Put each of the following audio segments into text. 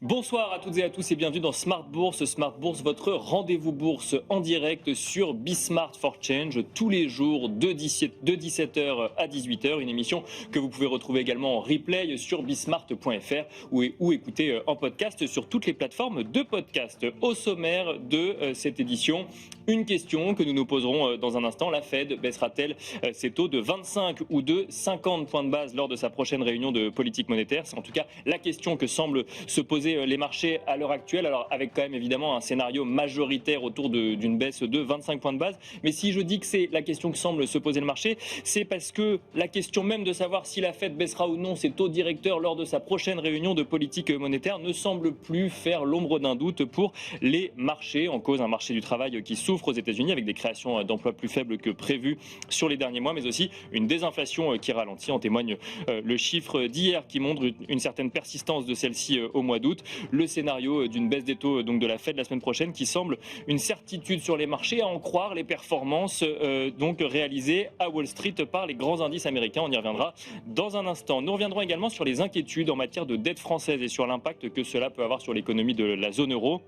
Bonsoir à toutes et à tous et bienvenue dans Smart Bourse. Smart Bourse, votre rendez-vous bourse en direct sur Bismart for Change tous les jours de 17h à 18h. Une émission que vous pouvez retrouver également en replay sur bismart.fr ou écouter en podcast sur toutes les plateformes de podcast. Au sommaire de cette édition, une question que nous nous poserons dans un instant. La Fed baissera-t-elle ses taux de 25 ou de 50 points de base lors de sa prochaine réunion de politique monétaire? C'est en tout cas la question que semble se poser les marchés à l'heure actuelle, alors avec quand même évidemment un scénario majoritaire autour d'une baisse de 25 points de base. Mais si je dis que c'est la question que semble se poser le marché, c'est parce que la question même de savoir si la Fed baissera ou non ses taux directeurs lors de sa prochaine réunion de politique monétaire ne semble plus faire l'ombre d'un doute pour les marchés. En cause, un marché du travail qui souffre aux États-Unis avec des créations d'emplois plus faibles que prévues sur les derniers mois, mais aussi une désinflation qui ralentit. En témoigne le chiffre d'hier qui montre une certaine persistance de celle-ci au mois d'août. Le scénario d'une baisse des taux donc de la Fed la semaine prochaine qui semble une certitude sur les marchés, à en croire les performances donc réalisées à Wall Street par les grands indices américains. On y reviendra dans un instant. Nous reviendrons également sur les inquiétudes en matière de dette française et sur l'impact que cela peut avoir sur l'économie de la zone euro.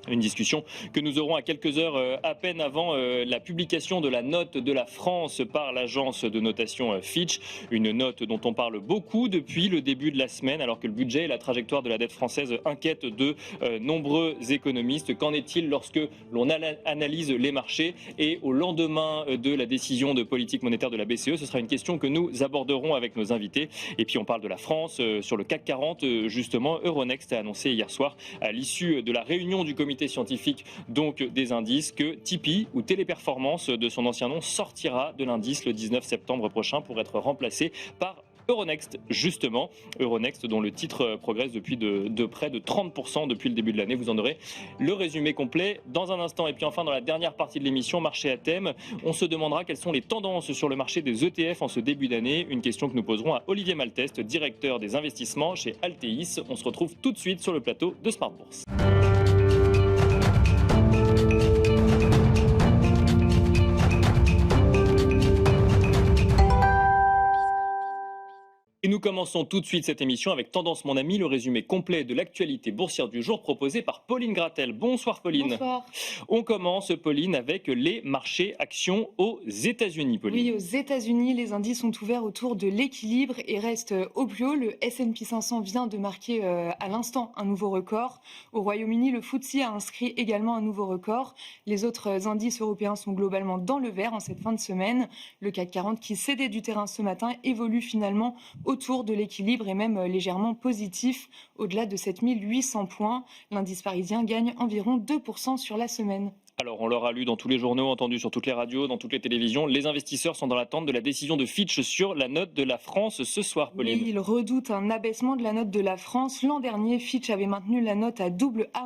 Une discussion que nous aurons à quelques heures à peine avant la publication de la note de la France par l'agence de notation Fitch. Une note dont on parle beaucoup depuis le début de la semaine, alors que le budget et la trajectoire de la dette française inquiètent de nombreux économistes. Qu'en est-il lorsque l'on analyse les marchés et au lendemain de la décision de politique monétaire de la BCE? Ce sera une question que nous aborderons avec nos invités. Et puis on parle de la France sur le CAC 40. Justement, Euronext a annoncé hier soir, à l'issue de la réunion du comité scientifique donc des indices, que Tipeee ou Téléperformance de son ancien nom sortira de l'indice le 19 septembre prochain pour être remplacé par Euronext, justement. Euronext dont le titre progresse depuis de près de 30% depuis le début de l'année. Vous en aurez le résumé complet dans un instant. Et puis enfin, dans la dernière partie de l'émission, marché à thème, on se demandera quelles sont les tendances sur le marché des ETF en ce début d'année. Une question que nous poserons à Olivier Malteste, directeur des investissements chez Altéis. On se retrouve tout de suite sur le plateau de Smart Bourse. Et nous commençons tout de suite cette émission avec Tendance mon ami, le résumé complet de l'actualité boursière du jour proposé par Pauline Gratel. Bonsoir Pauline. Bonsoir. On commence Pauline avec les marchés actions aux États-Unis. Pauline. Oui, aux États-Unis, les indices sont ouverts autour de l'équilibre et restent au plus haut. Le S&P 500 vient de marquer à l'instant un nouveau record. Au Royaume-Uni, le FTSE a inscrit également un nouveau record. Les autres indices européens sont globalement dans le vert en cette fin de semaine. Le CAC 40 qui cédait du terrain ce matin évolue finalement autour de l'équilibre et même légèrement positif. Au-delà de 7800 points, l'indice parisien gagne environ 2% sur la semaine. Alors, on l'aura lu dans tous les journaux, entendu sur toutes les radios, dans toutes les télévisions. Les investisseurs sont dans l'attente de la décision de Fitch sur la note de la France ce soir, Pauline. Oui, ils redoutent un abaissement de la note de la France. L'an dernier, Fitch avait maintenu la note à double A-,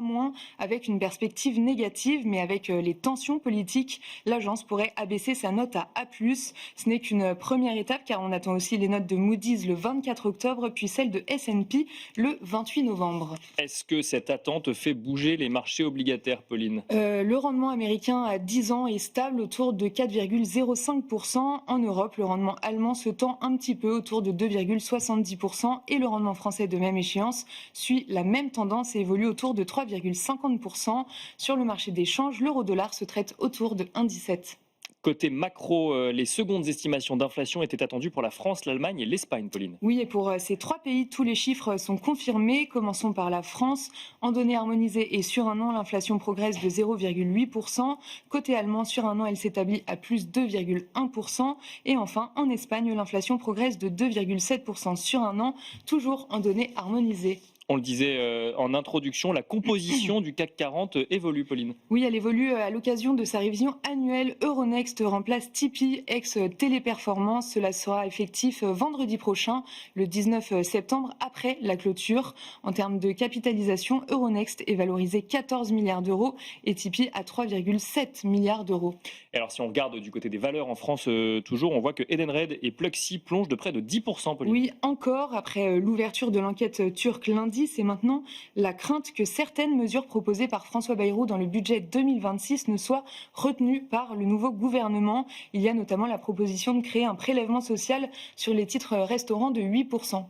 avec une perspective négative, mais avec les tensions politiques, l'agence pourrait abaisser sa note à A+. Ce n'est qu'une première étape, car on attend aussi les notes de Moody's le 24 octobre, puis celle de S&P le 28 novembre. Est-ce que cette attente fait bouger les marchés obligataires, Pauline ? Le rendement américain à 10 ans est stable autour de 4,05%. En Europe, le rendement allemand se tend un petit peu autour de 2,70% et le rendement français de même échéance suit la même tendance et évolue autour de 3,50%. Sur le marché des changes, l'euro-dollar se traite autour de 1,17. Côté macro, les secondes estimations d'inflation étaient attendues pour la France, l'Allemagne et l'Espagne, Pauline. Oui, et pour ces trois pays, tous les chiffres sont confirmés. Commençons par la France. En données harmonisées et sur un an, l'inflation progresse de 0,8%. Côté allemand, sur un an, elle s'établit à plus 2,1%. Et enfin, en Espagne, l'inflation progresse de 2,7% sur un an, toujours en données harmonisées. On le disait en introduction, la composition du CAC 40 évolue, Pauline. Oui, elle évolue à l'occasion de sa révision annuelle. Euronext remplace Tipeee, ex-Téléperformance. Cela sera effectif vendredi prochain, le 19 septembre, après la clôture. En termes de capitalisation, Euronext est valorisé 14 milliards d'euros et Tipeee à 3,7 milliards d'euros. Et alors, si on regarde du côté des valeurs en France, toujours, on voit que Edenred et Pluxee plongent de près de 10%, Pauline. Oui, encore, après l'ouverture de l'enquête turque lundi, c'est maintenant la crainte que certaines mesures proposées par François Bayrou dans le budget 2026 ne soient retenues par le nouveau gouvernement. Il y a notamment la proposition de créer un prélèvement social sur les titres restaurants de 8%.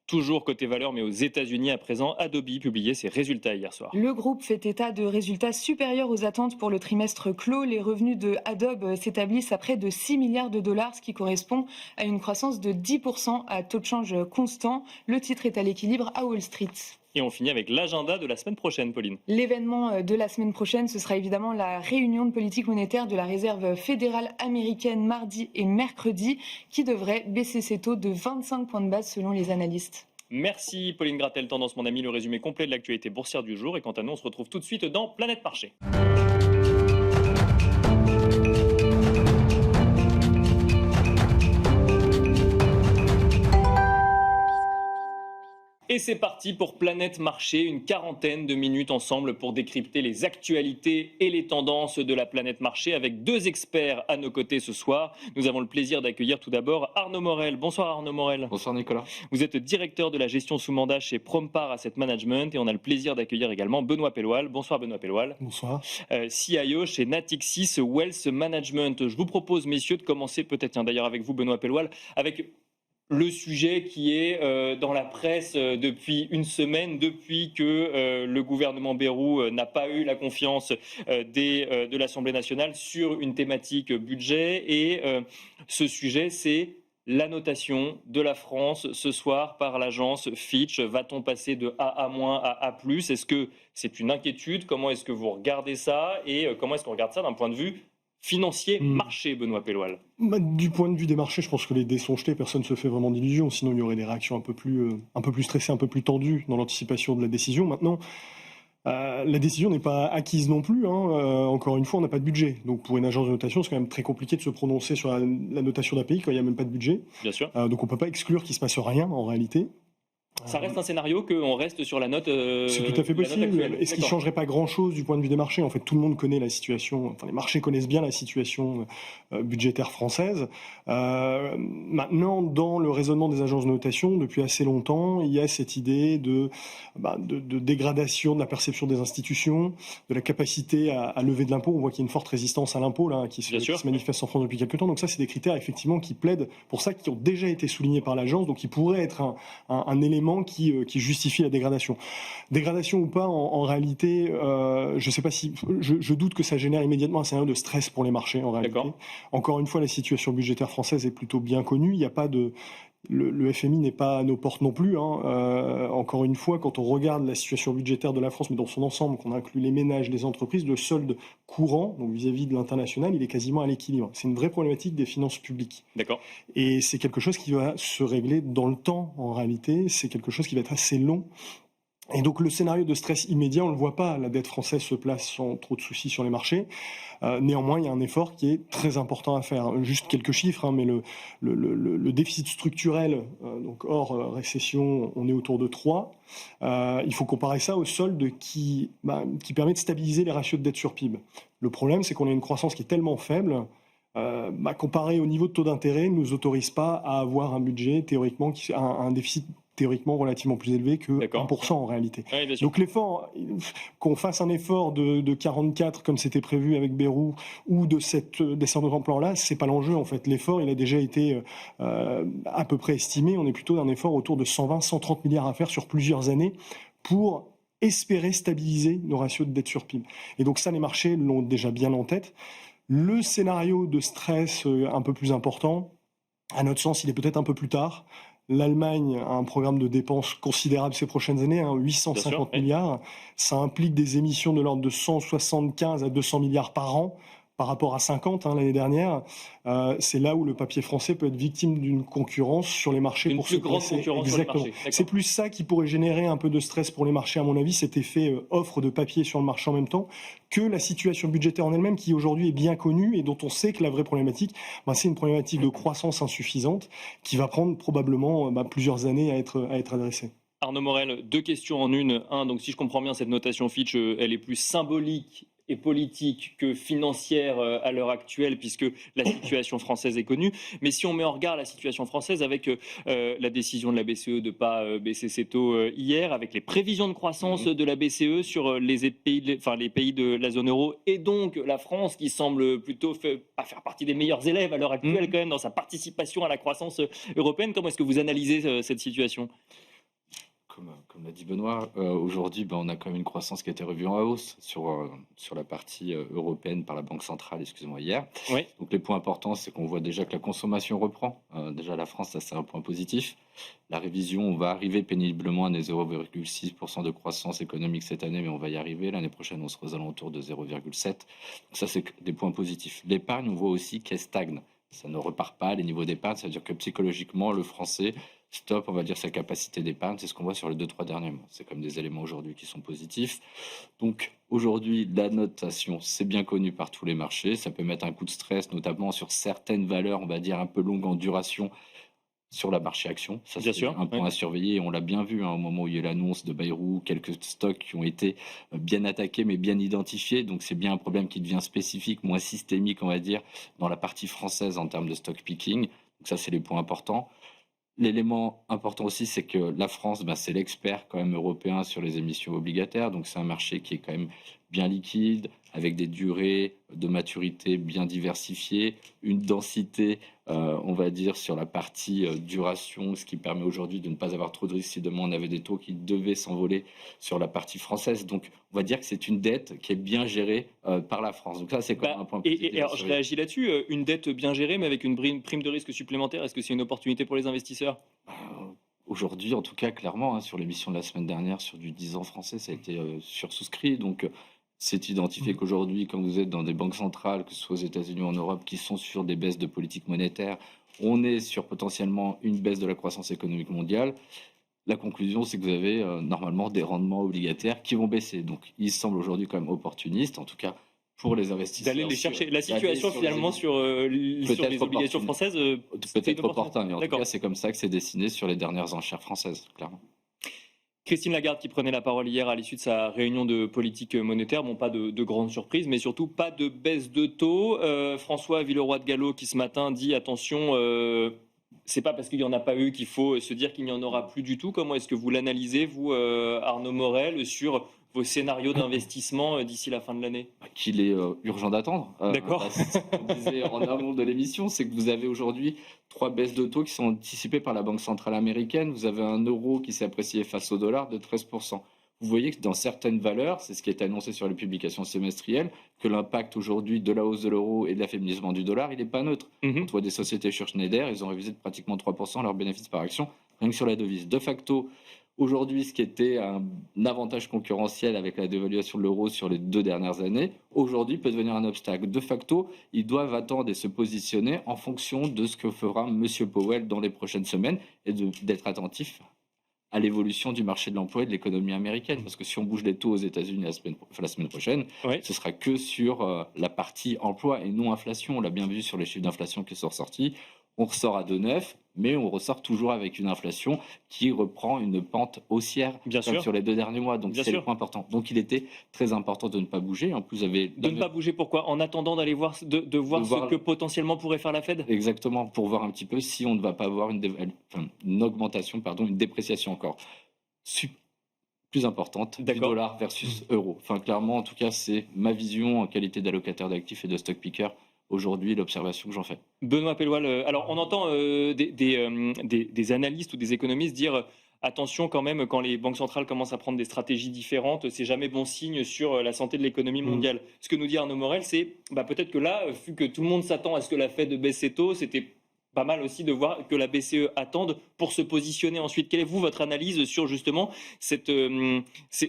Toujours côté valeur, mais aux États-Unis à présent, Adobe publiait ses résultats hier soir. Le groupe fait état de résultats supérieurs aux attentes pour le trimestre clos. Les revenus de Adobe s'établissent à près de 6 milliards de dollars, ce qui correspond à une croissance de 10% à taux de change constant. Le titre est à l'équilibre à Wall Street. Et on finit avec l'agenda de la semaine prochaine, Pauline. L'événement de la semaine prochaine, ce sera évidemment la réunion de politique monétaire de la Réserve fédérale américaine mardi et mercredi, qui devrait baisser ses taux de 25 points de base selon les analystes. Merci Pauline Gratel, Tendance mon ami, le résumé complet de l'actualité boursière du jour. Et quant à nous, on se retrouve tout de suite dans Planète Marché. Et c'est parti pour Planète Marché, une quarantaine de minutes ensemble pour décrypter les actualités et les tendances de la planète marché avec deux experts à nos côtés ce soir. Nous avons le plaisir d'accueillir tout d'abord Arnaud Morel. Bonsoir Arnaud Morel. Bonsoir Nicolas. Vous êtes directeur de la gestion sous mandat chez Prompar Asset Management et on a le plaisir d'accueillir également Benoît Pelloual. Bonsoir Benoît Pelloual. Bonsoir. CIO chez Natixis Wealth Management. Je vous propose messieurs de commencer peut-être d'ailleurs avec vous Benoît Pelloual avec le sujet qui est dans la presse depuis une semaine, depuis que le gouvernement Bayrou n'a pas eu la confiance de l'Assemblée nationale sur une thématique budget. Et ce sujet, c'est la notation de la France ce soir par l'agence Fitch. Va-t-on passer de AA- à A+? Est-ce que c'est une inquiétude? Comment est-ce que vous regardez ça? Et comment est-ce qu'on regarde ça d'un point de vue financier, marché, Benoît Pelloual? Du point de vue des marchés, je pense que les dés sont jetés, personne ne se fait vraiment d'illusions, sinon il y aurait des réactions un peu plus stressées, un peu plus tendues dans l'anticipation de la décision. Maintenant, la décision n'est pas acquise non plus, encore une fois, on n'a pas de budget. Donc pour une agence de notation, c'est quand même très compliqué de se prononcer sur la notation d'un pays quand il n'y a même pas de budget. Bien sûr. Donc on ne peut pas exclure qu'il ne se passe rien en réalité. Ça reste un scénario qu'on reste sur la note. C'est tout à fait possible. Est-ce qu'il ne changerait pas grand-chose du point de vue des marchés? En fait, tout le monde connaît la situation, enfin les marchés connaissent bien la situation budgétaire française. Maintenant, dans le raisonnement des agences de notation, depuis assez longtemps, il y a cette idée de dégradation de la perception des institutions, de la capacité à lever de l'impôt. On voit qu'il y a une forte résistance à l'impôt là, qui se manifeste en France depuis quelques temps. Donc ça, c'est des critères effectivement qui plaident pour ça, qui ont déjà été soulignés par l'agence, donc qui pourraient être un élément qui justifie la dégradation. Dégradation ou pas, en réalité, je sais pas si, je doute que ça génère immédiatement un scénario de stress pour les marchés, en réalité. Encore une fois, la situation budgétaire française est plutôt bien connue. Il n'y a pas de... Le FMI n'est pas à nos portes non plus. Encore une fois, quand on regarde la situation budgétaire de la France, mais dans son ensemble, qu'on inclut les ménages, les entreprises, le solde courant, donc vis-à-vis de l'international, il est quasiment à l'équilibre. C'est une vraie problématique des finances publiques. D'accord. Et c'est quelque chose qui va se régler dans le temps, en réalité. C'est quelque chose qui va être assez long. Et donc le scénario de stress immédiat, on ne le voit pas. La dette française se place sans trop de soucis sur les marchés. Néanmoins, il y a un effort qui est très important à faire. Juste quelques chiffres, mais le déficit structurel, donc hors récession, on est autour de 3. Il faut comparer ça au solde qui permet de stabiliser les ratios de dette sur PIB. Le problème, c'est qu'on a une croissance qui est tellement faible, comparé au niveau de taux d'intérêt, ne nous autorise pas à avoir un budget théoriquement, un déficit théoriquement relativement plus élevé que 1% en réalité. Oui, donc l'effort, qu'on fasse un effort de 44 comme c'était prévu avec Bayrou ou de cette descente de plan-là, c'est pas l'enjeu en fait. L'effort, il a déjà été à peu près estimé. On est plutôt d'un effort autour de 120-130 milliards à faire sur plusieurs années pour espérer stabiliser nos ratios de dette sur PIB. Et donc ça, les marchés l'ont déjà bien en tête. Le scénario de stress un peu plus important, à notre sens, il est peut-être un peu plus tard. L'Allemagne a un programme de dépenses considérable ces prochaines années, 850 milliards. Ça implique des émissions de l'ordre de 175 à 200 milliards par an, par rapport à 50 l'année dernière. C'est là où le papier français peut être victime d'une concurrence sur les marchés. Une pour plus se grande presser. concurrence Exactement. sur le marché. C'est plus ça qui pourrait générer un peu de stress pour les marchés, à mon avis, cet effet offre de papier sur le marché en même temps, que la situation budgétaire en elle-même, qui aujourd'hui est bien connue et dont on sait que la vraie problématique, c'est une problématique de croissance insuffisante qui va prendre probablement plusieurs années à être adressée. Arnaud Morel, deux questions en une. Donc si je comprends bien, cette notation Fitch, elle est plus symbolique et politique que financière à l'heure actuelle, puisque la situation française est connue. Mais si on met en regard la situation française avec la décision de la BCE de ne pas baisser ses taux hier, avec les prévisions de croissance de la BCE sur les pays de la zone euro, et donc la France qui semble plutôt pas faire partie des meilleurs élèves à l'heure actuelle quand même dans sa participation à la croissance européenne, comment est-ce que vous analysez cette situation ? Comme l'a dit Benoît, aujourd'hui, on a quand même une croissance qui a été revue en hausse sur la partie européenne par la Banque centrale, excusez-moi, hier. Oui. Donc les points importants, c'est qu'on voit déjà que la consommation reprend. Déjà, la France, ça c'est un point positif. La révision, on va arriver péniblement à des 0,6% de croissance économique cette année, mais on va y arriver. L'année prochaine, on sera aux alentours de 0,7%. Donc ça, c'est des points positifs. L'épargne, on voit aussi qu'elle stagne. Ça ne repart pas, les niveaux d'épargne, ça veut dire que psychologiquement, le Français stoppe, on va dire, sa capacité d'épargne. C'est ce qu'on voit sur les 2-3 derniers mois. C'est comme des éléments aujourd'hui qui sont positifs. Donc aujourd'hui, la notation, c'est bien connu par tous les marchés. Ça peut mettre un coup de stress, notamment sur certaines valeurs, on va dire, un peu longues en duration, sur la marché action. Ça, Bien c'est sûr, un point oui. à surveiller. On l'a bien vu au moment où il y a eu l'annonce de Bayrou, quelques stocks qui ont été bien attaqués, mais bien identifiés. Donc, c'est bien un problème qui devient spécifique, moins systémique, on va dire, dans la partie française en termes de stock picking. Donc, ça, c'est les points importants. L'élément important aussi, c'est que la France, c'est l'expert quand même européen sur les émissions obligataires. Donc, c'est un marché qui est quand même bien liquide, avec des durées de maturité bien diversifiées, une densité, on va dire, sur la partie duration, ce qui permet aujourd'hui de ne pas avoir trop de risques si demain on avait des taux qui devaient s'envoler sur la partie française. Donc, on va dire que c'est une dette qui est bien gérée par la France. Donc ça, c'est quand même un point positif. Et alors, je réagis là-dessus. Une dette bien gérée, mais avec une prime de risque supplémentaire, est-ce que c'est une opportunité pour les investisseurs? Aujourd'hui, en tout cas, clairement, sur l'émission de la semaine dernière, sur du 10 ans français, ça a été sursouscrit. Donc, c'est identifié qu'aujourd'hui, quand vous êtes dans des banques centrales, que ce soit aux États-Unis ou en Europe, qui sont sur des baisses de politique monétaire, on est sur potentiellement une baisse de la croissance économique mondiale. La conclusion, c'est que vous avez normalement des rendements obligataires qui vont baisser. Donc, il semble aujourd'hui quand même opportuniste, en tout cas pour les investisseurs. D'aller les chercher. La situation finalement sur les obligations françaises, peut-être opportun, mais en tout D'accord. cas, c'est comme ça que c'est dessiné sur les dernières enchères françaises, clairement. Christine Lagarde qui prenait la parole hier à l'issue de sa réunion de politique monétaire, pas de grande surprise, mais surtout pas de baisse de taux. François Villeroy-de-Galhau qui ce matin dit attention, c'est pas parce qu'il n'y en a pas eu qu'il faut se dire qu'il n'y en aura plus du tout. Comment est-ce que vous l'analysez, vous, Arnaud Morel, sur vos scénarios d'investissement d'ici la fin de l'année? Qu'il est urgent d'attendre. D'accord. Ce qu'on disait en amont de l'émission, c'est que vous avez aujourd'hui 3 baisses de taux qui sont anticipées par la Banque centrale américaine. Vous avez un euro qui s'est apprécié face au dollar de 13%. Vous voyez que dans certaines valeurs, c'est ce qui est annoncé sur les publications semestrielles, que l'impact aujourd'hui de la hausse de l'euro et de l'affaiblissement du dollar, il n'est pas neutre. On voit des sociétés sur Schneider, ils ont révisé de pratiquement 3% leurs bénéfices par action, rien que sur la devise. De facto, aujourd'hui, ce qui était un avantage concurrentiel avec la dévaluation de l'euro sur les 2 dernières années, aujourd'hui peut devenir un obstacle. De facto, ils doivent attendre et se positionner en fonction de ce que fera M. Powell dans les prochaines semaines et d'être attentifs à l'évolution du marché de l'emploi et de l'économie américaine. Parce que si on bouge les taux aux États-Unis la semaine prochaine, ce sera que sur la partie emploi et non inflation. On l'a bien vu sur les chiffres d'inflation qui sont ressortis. On ressort à 2,9, mais on ressort toujours avec une inflation qui reprend une pente haussière sur les 2 derniers mois. Donc c'est le point important. Donc il était très important de ne pas bouger. En plus, de ne pas bouger, pourquoi? En attendant d'aller voir, de voir ce que potentiellement pourrait faire la Fed? Exactement, pour voir un petit peu si on ne va pas avoir une augmentation, une dépréciation encore plus importante du dollar versus euro. Clairement, en tout cas, c'est ma vision en qualité d'allocataire d'actifs et de stock picker. Aujourd'hui, l'observation que j'en fais. Benoît Pelloual, alors on entend des analystes ou des économistes dire attention quand même, quand les banques centrales commencent à prendre des stratégies différentes, c'est jamais bon signe sur la santé de l'économie mondiale. Ce que nous dit Arnaud Morel, c'est peut-être que là, vu que tout le monde s'attend à ce que la Fed baisse ses taux, c'était pas mal aussi de voir que la BCE attende pour se positionner ensuite. Quelle est votre analyse sur justement ces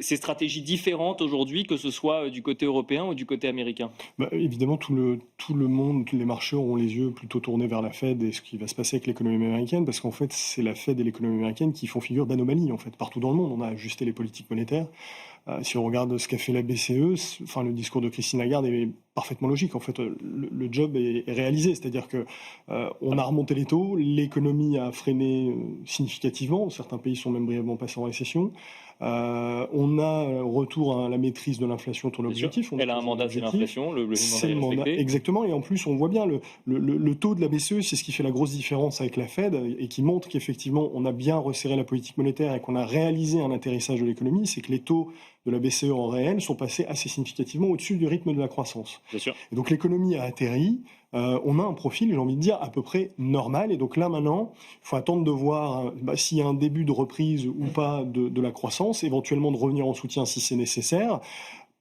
stratégies différentes aujourd'hui, que ce soit du côté européen ou du côté américain? Évidemment, tout le monde, les marchés auront les yeux plutôt tournés vers la Fed et ce qui va se passer avec l'économie américaine, parce qu'en fait, c'est la Fed et l'économie américaine qui font figure d'anomalie en fait partout dans le monde. On a ajusté les politiques monétaires. Si on regarde ce qu'a fait la BCE, le discours de Christine Lagarde est parfaitement logique. En fait, le job est réalisé, c'est-à-dire que on a remonté les taux, l'économie a freiné significativement. Certains pays sont même brièvement passés en récession. On a retour à la maîtrise de l'inflation autour de l'objectif. Elle a un mandat, c'est l'inflation, c'est le mandat, exactement. Et en plus, on voit bien le taux de la BCE, c'est ce qui fait la grosse différence avec la Fed et qui montre qu'effectivement, on a bien resserré la politique monétaire et qu'on a réalisé un atterrissage de l'économie. C'est que les taux de la BCE en réel sont passés assez significativement au-dessus du rythme de la croissance. Bien sûr. Et donc l'économie a atterri. On a un profil, j'ai envie de dire, à peu près normal. Et donc là, maintenant, il faut attendre de voir s'il y a un début de reprise ou pas de la croissance, éventuellement de revenir en soutien si c'est nécessaire.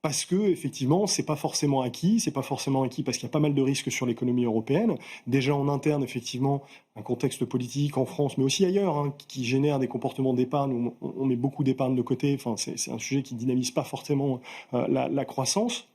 Parce que effectivement, c'est pas forcément acquis. C'est pas forcément acquis parce qu'il y a pas mal de risques sur l'économie européenne. Déjà en interne, effectivement, un contexte politique en France, mais aussi ailleurs, hein, qui génère des comportements d'épargne. On met beaucoup d'épargne de côté. Enfin, c'est un sujet qui dynamise pas fortement la croissance.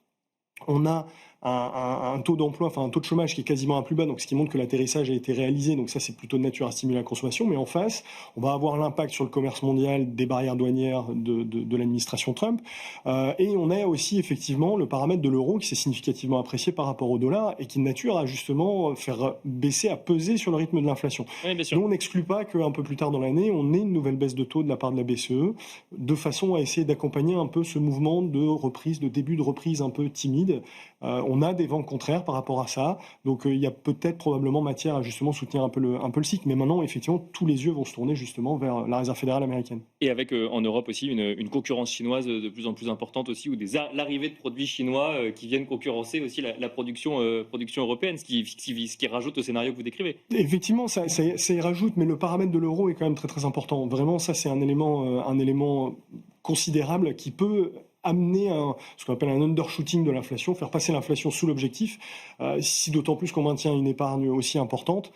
On a un taux d'emploi, enfin un taux de chômage qui est quasiment à plus bas, donc ce qui montre que l'atterrissage a été réalisé, donc ça c'est plutôt de nature à stimuler la consommation, mais en face, on va avoir l'impact sur le commerce mondial des barrières douanières de l'administration Trump, et on a aussi effectivement le paramètre de l'euro qui s'est significativement apprécié par rapport au dollar et qui de nature à justement faire baisser, à peser sur le rythme de l'inflation. Oui, bien sûr. Nous on n'exclut pas qu'un peu plus tard dans l'année, on ait une nouvelle baisse de taux de la part de la BCE, de façon à essayer d'accompagner un peu ce mouvement de reprise, de début de reprise un peu timide. On a des vents contraires par rapport à ça, donc il y a peut-être probablement matière à justement soutenir un peu le cycle, mais maintenant effectivement tous les yeux vont se tourner justement vers la Réserve fédérale américaine. Et avec en Europe aussi une concurrence chinoise de plus en plus importante aussi, ou l'arrivée de produits chinois qui viennent concurrencer aussi la production européenne, ce qui rajoute au scénario que vous décrivez. Effectivement, ça y rajoute, mais le paramètre de l'euro est quand même très très important. Vraiment, ça c'est un élément considérable qui peut amener ce qu'on appelle un undershooting de l'inflation, faire passer l'inflation sous l'objectif, si d'autant plus qu'on maintient une épargne aussi importante,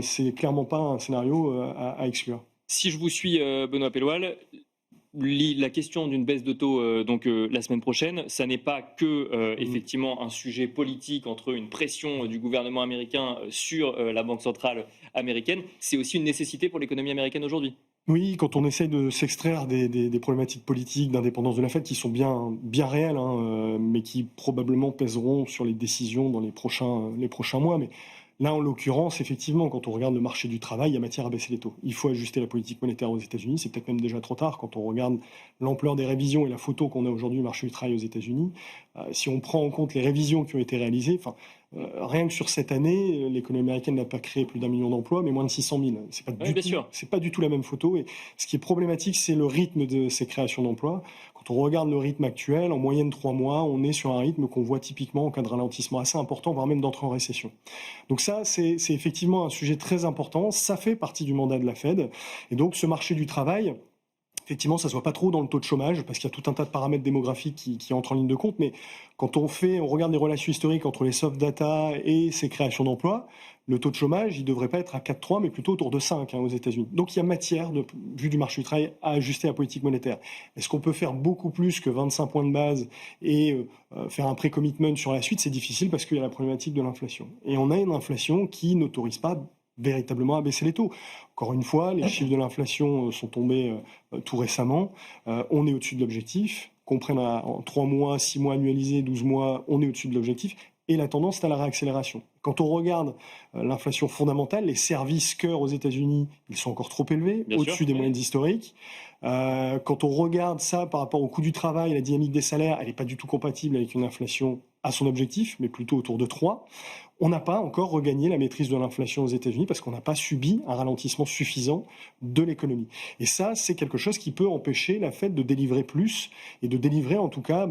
c'est clairement pas un scénario à exclure. Si je vous suis, Benoît Pelloual, la question d'une baisse de taux la semaine prochaine, ça n'est pas que effectivement un sujet politique entre une pression du gouvernement américain sur la Banque centrale américaine, c'est aussi une nécessité pour l'économie américaine aujourd'hui. Oui, quand on essaye de s'extraire des problématiques politiques d'indépendance de la Fed qui sont bien réelles, hein, mais qui probablement pèseront sur les décisions dans les prochains mois. Mais là, en l'occurrence, effectivement, quand on regarde le marché du travail, il y a matière à baisser les taux. Il faut ajuster la politique monétaire aux États-Unis. C'est peut-être même déjà trop tard quand on regarde l'ampleur des révisions et la photo qu'on a aujourd'hui du marché du travail aux États-Unis. Si on prend en compte les révisions qui ont été réalisées, rien que sur cette année, l'économie américaine n'a pas créé plus d'1 million d'emplois, mais moins de 600 000. C'est pas du tout la même photo. Et ce qui est problématique, c'est le rythme de ces créations d'emplois. Quand on regarde le rythme actuel, en moyenne 3 mois, on est sur un rythme qu'on voit typiquement en cas de ralentissement assez important, voire même d'entrée en récession. Donc ça, c'est effectivement un sujet très important. Ça fait partie du mandat de la Fed. Et donc ce marché du travail, effectivement, ça ne se voit pas trop dans le taux de chômage, parce qu'il y a tout un tas de paramètres démographiques qui entrent en ligne de compte. Mais quand on regarde les relations historiques entre les soft data et ces créations d'emplois, le taux de chômage, il ne devrait pas être à 4,3, mais plutôt autour de 5 aux États-Unis. Donc il y a matière, vu du marché du travail, à ajuster la politique monétaire. Est-ce qu'on peut faire beaucoup plus que 25 points de base et faire un pré-commitment sur la suite? C'est difficile parce qu'il y a la problématique de l'inflation. Et on a une inflation qui n'autorise pas véritablement à baisser les taux. Encore une fois, les chiffres de l'inflation sont tombés tout récemment. On est au-dessus de l'objectif. Qu'on prenne en 3 mois, 6 mois annualisés, 12 mois, on est au-dessus de l'objectif. Et la tendance est à la réaccélération. Quand on regarde l'inflation fondamentale, les services cœurs aux États-Unis, ils sont encore trop élevés, au-dessus des moyennes historiques. Quand on regarde ça par rapport au coût du travail, la dynamique des salaires, elle n'est pas du tout compatible avec une inflation à son objectif, mais plutôt autour de 3. On n'a pas encore regagné la maîtrise de l'inflation aux États-Unis parce qu'on n'a pas subi un ralentissement suffisant de l'économie. Et ça, c'est quelque chose qui peut empêcher la Fed de délivrer plus et de délivrer en tout cas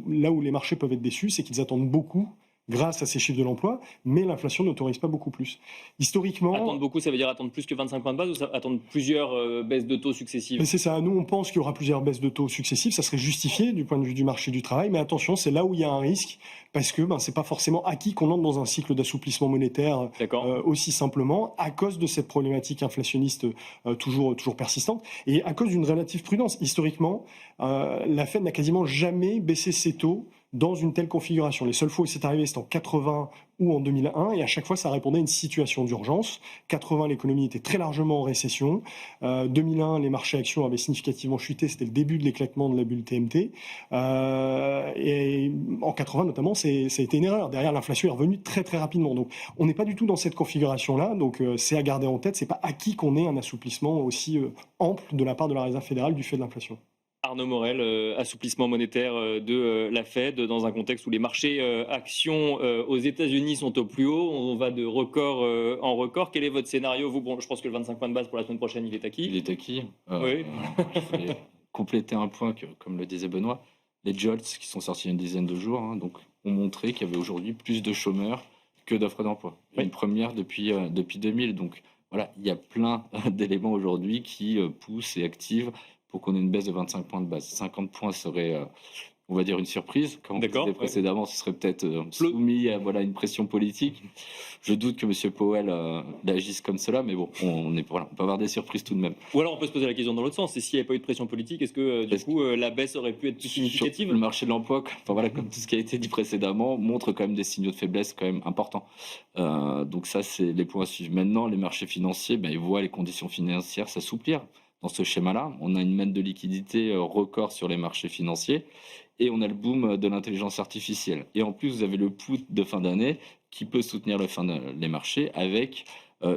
là où les marchés peuvent être déçus, c'est qu'ils attendent beaucoup grâce à ces chiffres de l'emploi, mais l'inflation n'autorise pas beaucoup plus. Historiquement... Attendre beaucoup, ça veut dire attendre plus que 25 points de base ou attendre plusieurs baisses de taux successives? C'est ça, nous on pense qu'il y aura plusieurs baisses de taux successives, ça serait justifié du point de vue du marché du travail, mais attention, c'est là où il y a un risque, parce que c'est pas forcément acquis qu'on entre dans un cycle d'assouplissement monétaire aussi simplement, à cause de cette problématique inflationniste toujours persistante, et à cause d'une relative prudence. Historiquement, la Fed n'a quasiment jamais baissé ses taux dans une telle configuration. Les seules fois où c'est arrivé, c'était en 80 ou en 2001, et à chaque fois, ça répondait à une situation d'urgence. 80, l'économie était très largement en récession. 2001, les marchés actions avaient significativement chuté. C'était le début de l'éclatement de la bulle TMT. Et en 80, notamment, ça a été une erreur. Derrière, l'inflation est revenue très, très rapidement. Donc, on n'est pas du tout dans cette configuration-là. Donc, c'est à garder en tête. C'est pas acquis qu'on ait un assouplissement aussi ample de la part de la Réserve fédérale du fait de l'inflation. Arnaud Morel, assouplissement monétaire de la Fed dans un contexte où les marchés actions aux États-Unis sont au plus haut. On va de record en record. Quel est votre scénario, vous? Bon, je pense que le 25 points de base pour la semaine prochaine, il est acquis. Il est acquis. Oui. compléter un point que, comme le disait Benoît, les JOLTS qui sont sortis il y a une dizaine de jours, donc, ont montré qu'il y avait aujourd'hui plus de chômeurs que d'offres d'emploi. Oui. Une première depuis 2000. Donc voilà, il y a plein d'éléments aujourd'hui qui poussent et activent pour qu'on ait une baisse de 25 points de base. 50 points serait, on va dire, une surprise. Comme on disait précédemment, ce serait peut-être soumis à une pression politique. Je doute que M. Powell agisse comme cela, mais bon, on peut avoir des surprises tout de même. Ou alors on peut se poser la question dans l'autre sens, c'est s'il n'y avait pas eu de pression politique, est-ce que du coup la baisse aurait pu être plus significative ? Le marché de l'emploi, comme tout ce qui a été dit précédemment, montre quand même des signaux de faiblesse quand même importants. Donc ça, c'est les points à suivre. Maintenant, les marchés financiers, ils voient les conditions financières s'assouplir. Dans ce schéma-là, on a une manne de liquidité record sur les marchés financiers et on a le boom de l'intelligence artificielle. Et en plus, vous avez le put de fin d'année qui peut soutenir les marchés avec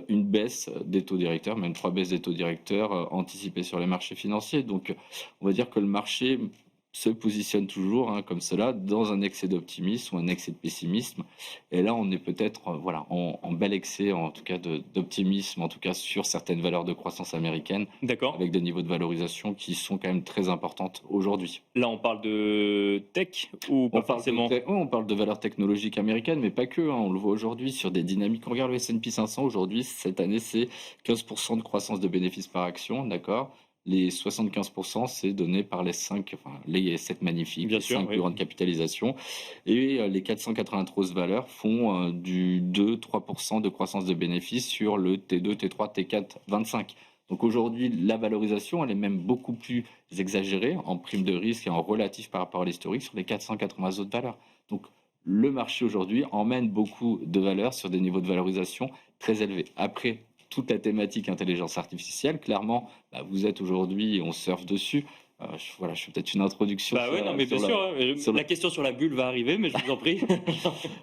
une baisse des taux directeurs, même 3 baisses des taux directeurs anticipées sur les marchés financiers. Donc, on va dire que le marché se positionne toujours comme cela dans un excès d'optimisme ou un excès de pessimisme. Et là, on est peut-être en bel excès, en tout cas d'optimisme, en tout cas sur certaines valeurs de croissance américaines, avec des niveaux de valorisation qui sont quand même très importantes aujourd'hui. Là, on parle de tech ou pas forcément ? On parle de valeurs technologiques américaines, mais pas que. On le voit aujourd'hui sur des dynamiques. On regarde le S&P 500 aujourd'hui, cette année, c'est 15% de croissance de bénéfices par action, d'accord ? Les 75%, c'est donné par les 7 magnifiques, les 5 plus grandes capitalisations. Et les 493 valeurs font du 2-3% de croissance de bénéfices sur le T2, T3, T4, 25. Donc aujourd'hui, la valorisation, elle est même beaucoup plus exagérée en prime de risque et en relatif par rapport à l'historique sur les 480 autres valeurs. Donc le marché aujourd'hui emmène beaucoup de valeurs sur des niveaux de valorisation très élevés. Après, toute la thématique intelligence artificielle, clairement, vous êtes aujourd'hui, on surfe dessus. Je fais peut-être une introduction. La question sur la bulle va arriver, mais je vous en prie.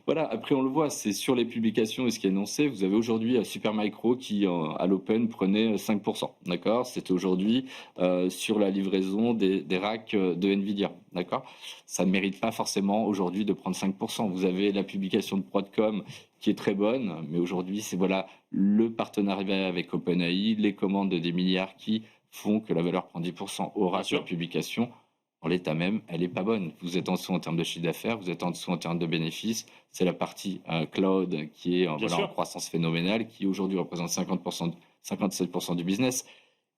Après on le voit, c'est sur les publications et ce qui est annoncé. Vous avez aujourd'hui Supermicro qui, à l'Open, prenait 5%. D'accord ? C'était aujourd'hui sur la livraison des racks de Nvidia. D'accord ? Ça ne mérite pas forcément aujourd'hui de prendre 5%. Vous avez la publication de Broadcom qui est très bonne, mais aujourd'hui, c'est le partenariat avec OpenAI, les commandes des milliards qui font que la valeur prend 10%. Sur la publication, en l'état même, elle n'est pas bonne. Vous êtes en dessous en termes de chiffre d'affaires, vous êtes en dessous en termes de bénéfices. C'est la partie cloud qui est en croissance phénoménale, qui aujourd'hui représente 57% du business.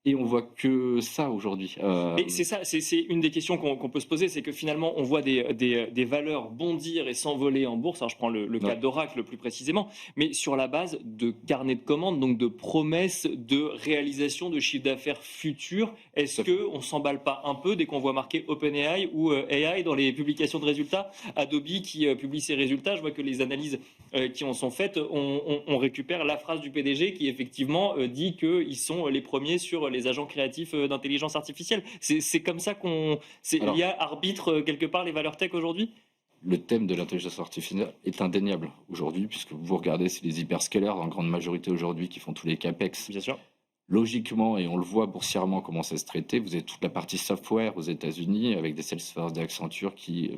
Et on voit que ça aujourd'hui. Et c'est ça, c'est une des questions qu'on peut se poser, c'est que finalement on voit des valeurs bondir et s'envoler en bourse. Alors je prends le cas d'Oracle plus précisément, mais sur la base de carnets de commandes, donc de promesses de réalisation de chiffre d'affaires futurs. Est-ce qu'on s'emballe pas un peu dès qu'on voit marqué OpenAI ou AI dans les publications de résultats ? Adobe qui publie ses résultats, je vois que les analyses qui en sont faites, on récupère la phrase du PDG qui effectivement dit qu'ils sont les premiers sur les agents créatifs d'intelligence artificielle. C'est comme ça l'IA arbitre quelque part les valeurs tech aujourd'hui ? Le thème de l'intelligence artificielle est indéniable aujourd'hui, puisque vous regardez, c'est les hyperscalers en grande majorité aujourd'hui qui font tous les capex. Bien sûr. Logiquement, et on le voit boursièrement comment ça se traiter, vous avez toute la partie software aux États-Unis avec des Salesforce, d'Accenture qui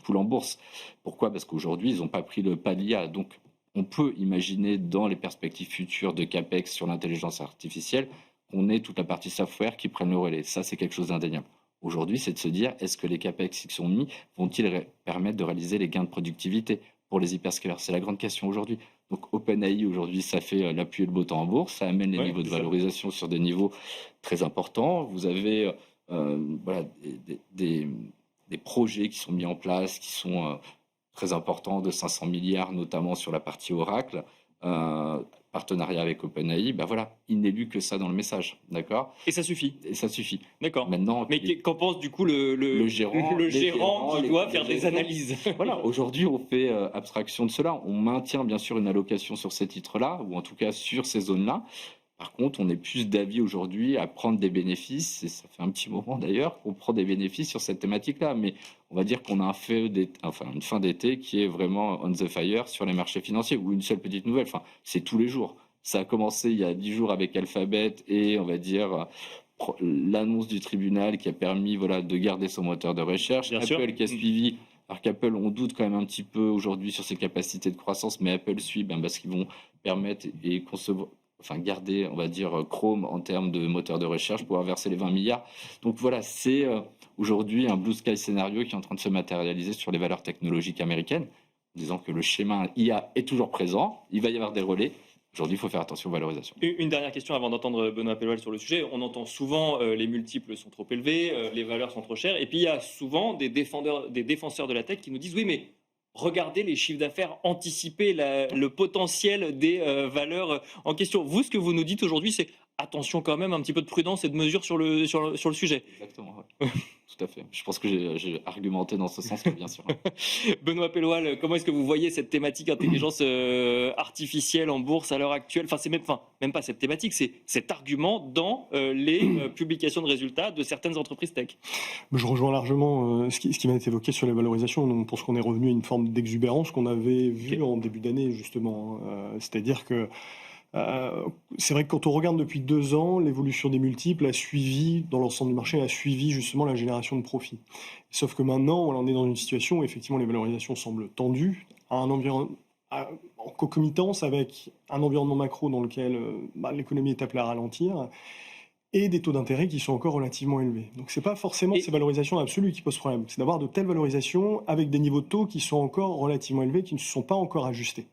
coulent en bourse. Pourquoi ? Parce qu'aujourd'hui, ils n'ont pas pris le pas de l'IA. Donc, on peut imaginer dans les perspectives futures de capex sur l'intelligence artificielle qu'on ait toute la partie software qui prenne le relais. Ça, c'est quelque chose d'indéniable. Aujourd'hui, c'est de se dire, est-ce que les capex qui sont mis vont-ils permettre de réaliser les gains de productivité pour les hyperscalers ? C'est la grande question aujourd'hui. Donc OpenAI, aujourd'hui, ça fait l'appui et le beau temps en bourse. Ça amène les niveaux de valorisation sur des niveaux très importants. Vous avez des projets qui sont mis en place, qui sont très importants, de 500 milliards, notamment sur la partie Oracle. Partenariat avec OpenAI, il n'est lu que ça dans le message, d'accord ? Et ça suffit. D'accord. Maintenant, mais qu'en pense du coup le gérant qui doit faire des analyses ? Aujourd'hui, on fait abstraction de cela. On maintient bien sûr une allocation sur ces titres-là, ou en tout cas sur ces zones-là. Par contre, on est plus d'avis aujourd'hui à prendre des bénéfices, et ça fait un petit moment d'ailleurs qu'on prend des bénéfices sur cette thématique-là, mais on va dire qu'on a une fin d'été qui est vraiment on the fire sur les marchés financiers, ou une seule petite nouvelle, c'est tous les jours. Ça a commencé il y a 10 jours avec Alphabet et on va dire l'annonce du tribunal qui a permis de garder son moteur de recherche, Apple qui a suivi. Alors qu'Apple, on doute quand même un petit peu aujourd'hui sur ses capacités de croissance, mais Apple suit parce qu'ils vont permettre et garder, on va dire, Chrome en termes de moteur de recherche, pouvoir verser les 20 milliards. Donc voilà, c'est aujourd'hui un blue sky scénario qui est en train de se matérialiser sur les valeurs technologiques américaines, en disant que le schéma IA est toujours présent, il va y avoir des relais. Aujourd'hui, il faut faire attention aux valorisations. Une dernière question avant d'entendre Benoît Pelloual sur le sujet. On entend souvent les multiples sont trop élevés, les valeurs sont trop chères. Et puis il y a souvent des défenseurs de la tech qui nous disent oui, mais regardez les chiffres d'affaires anticipés, le potentiel des valeurs en question. Vous, ce que vous nous dites aujourd'hui, c'est attention quand même, un petit peu de prudence et de mesure sur le sujet. Exactement, ouais. Tout à fait. Je pense que j'ai argumenté dans ce sens, bien sûr. Benoît Pelloual, comment est-ce que vous voyez cette thématique intelligence artificielle en bourse à l'heure actuelle? Enfin, c'est même pas cette thématique, c'est cet argument dans les publications de résultats de certaines entreprises tech. Je rejoins largement ce qui m'a été évoqué sur les valorisations. On pense qu'on est revenu à une forme d'exubérance qu'on avait vue en début d'année, justement. C'est-à-dire que c'est vrai que quand on regarde depuis 2 ans, l'évolution des multiples a suivi, dans l'ensemble du marché, a suivi justement la génération de profits. Sauf que maintenant, on en est dans une situation où effectivement les valorisations semblent tendues, en concomitance avec un environnement macro dans lequel l'économie est appelée à ralentir, et des taux d'intérêt qui sont encore relativement élevés. Donc c'est pas forcément ces valorisations absolues qui posent problème, c'est d'avoir de telles valorisations avec des niveaux de taux qui sont encore relativement élevés, qui ne se sont pas encore ajustés.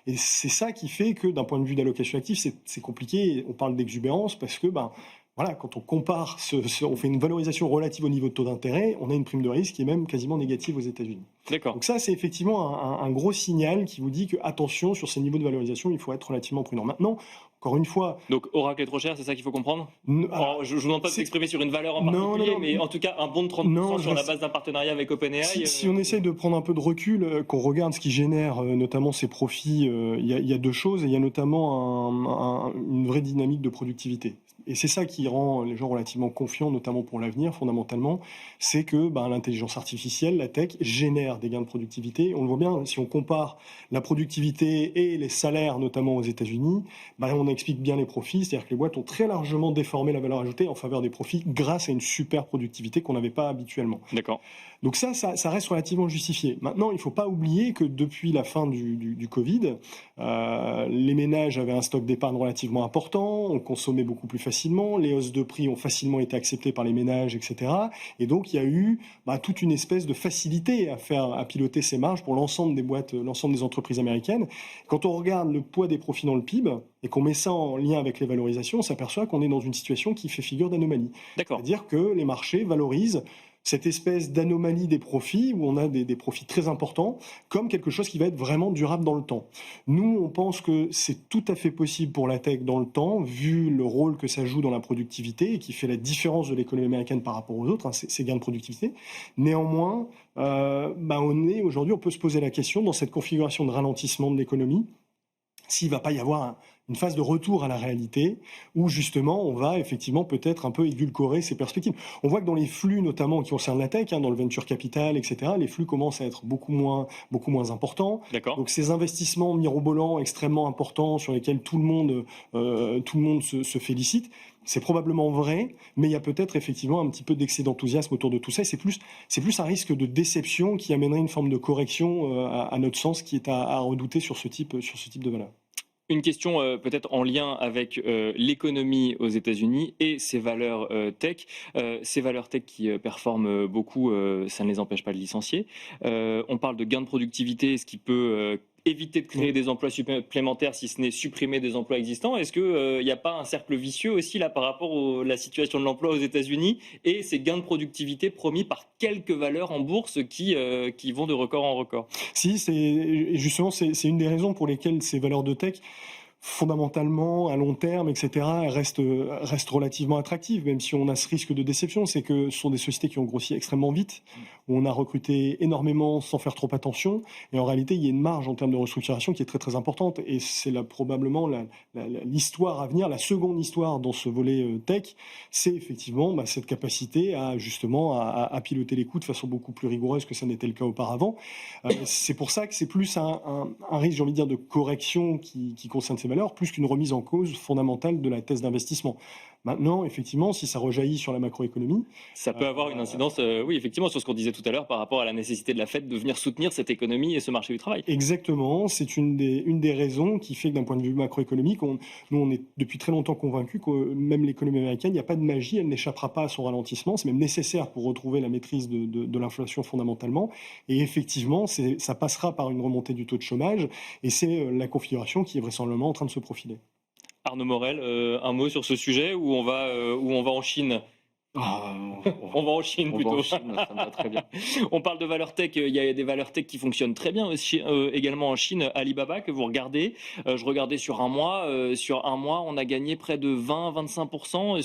Et c'est ça qui fait que d'un point de vue d'allocation active, c'est compliqué. On parle d'exubérance parce que voilà, quand on compare, on fait une valorisation relative au niveau de taux d'intérêt, on a une prime de risque qui est même quasiment négative aux États-Unis. D'accord. Donc ça, c'est effectivement un gros signal qui vous dit que attention, sur ces niveaux de valorisation, il faut être relativement prudent. Maintenant, encore une fois... Donc Oracle est trop cher, c'est ça qu'il faut comprendre? Je ne vous demande pas de s'exprimer sur une valeur en particulier, mais en tout cas un bond de 30% sur la base d'un partenariat avec OpenAI. Si on essaye de prendre un peu de recul, qu'on regarde ce qui génère notamment ces profits, il y a 2 choses. Il y a notamment une vraie dynamique de productivité. Et c'est ça qui rend les gens relativement confiants, notamment pour l'avenir, fondamentalement. C'est que l'intelligence artificielle, la tech, génère des gains de productivité. On le voit bien, si on compare la productivité et les salaires, notamment aux États-Unis, on explique bien les profits. C'est-à-dire que les boîtes ont très largement déformé la valeur ajoutée en faveur des profits grâce à une super productivité qu'on n'avait pas habituellement. D'accord. Donc ça reste relativement justifié. Maintenant, il ne faut pas oublier que depuis la fin du Covid, les ménages avaient un stock d'épargne relativement important, on consommait beaucoup plus facilement, les hausses de prix ont facilement été acceptées par les ménages, etc. Et donc, il y a eu toute une espèce de facilité à piloter ces marges pour l'ensemble des boîtes, l'ensemble des entreprises américaines. Quand on regarde le poids des profits dans le PIB et qu'on met ça en lien avec les valorisations, on s'aperçoit qu'on est dans une situation qui fait figure d'anomalie. D'accord. C'est-à-dire que les marchés valorisent cette espèce d'anomalie des profits, où on a des profits très importants, comme quelque chose qui va être vraiment durable dans le temps. Nous, on pense que c'est tout à fait possible pour la tech dans le temps, vu le rôle que ça joue dans la productivité, et qui fait la différence de l'économie américaine par rapport aux autres, ces gains de productivité. Néanmoins, on peut se poser la question, dans cette configuration de ralentissement de l'économie, s'il ne va pas y avoir une phase de retour à la réalité où justement on va effectivement peut-être un peu édulcorer ces perspectives. On voit que dans les flux notamment qui concernent la tech, dans le venture capital, etc., les flux commencent à être beaucoup moins importants. D'accord. Donc ces investissements mirobolants extrêmement importants sur lesquels tout le monde se félicite, c'est probablement vrai, mais il y a peut-être effectivement un petit peu d'excès d'enthousiasme autour de tout ça. Et c'est plus un risque de déception qui amènerait une forme de correction à notre sens qui est à redouter sur ce type de valeur. Une question peut-être en lien avec l'économie aux États-Unis et ces valeurs tech. Ces valeurs tech qui performent beaucoup, ça ne les empêche pas de licencier. On parle de gains de productivité, ce qui peut éviter de créer des emplois supplémentaires, si ce n'est supprimer des emplois existants. Est-ce qu'il n'y a pas un cercle vicieux aussi là par rapport à la situation de l'emploi aux États-Unis et ces gains de productivité promis par quelques valeurs en bourse qui vont de record en record? Si, justement, c'est une des raisons pour lesquelles ces valeurs de tech, fondamentalement, à long terme, etc., restent relativement attractives, même si on a ce risque de déception. C'est que ce sont des sociétés qui ont grossi extrêmement vite, où on a recruté énormément sans faire trop attention, et en réalité, il y a une marge en termes de restructuration qui est très très importante, et c'est probablement l'histoire à venir, la seconde histoire dans ce volet tech, c'est effectivement cette capacité à piloter les coûts de façon beaucoup plus rigoureuse que ça n'était le cas auparavant. C'est pour ça que c'est plus un risque, j'ai envie de dire, de correction qui concerne ces valeurs, plus qu'une remise en cause fondamentale de la thèse d'investissement. Maintenant, effectivement, si ça rejaillit sur la macroéconomie, ça peut avoir une incidence, oui, effectivement, sur ce qu'on disait tout à l'heure par rapport à la nécessité de la Fed de venir soutenir cette économie et ce marché du travail. Exactement, c'est une des raisons qui fait que d'un point de vue macroéconomique, nous on est depuis très longtemps convaincus que même l'économie américaine, il n'y a pas de magie, elle n'échappera pas à son ralentissement, c'est même nécessaire pour retrouver la maîtrise de l'inflation fondamentalement, et effectivement, ça passera par une remontée du taux de chômage, et c'est la configuration qui est vraisemblablement en train de se profiler. Arnaud Morel, un mot sur ce sujet où on va en Chine? On va en Chine plutôt. Ça me va très bien. On parle de valeurs tech, il y a des valeurs tech qui fonctionnent très bien aussi, également en Chine. Alibaba que vous regardez, je regardais sur un mois, on a gagné près de 20-25%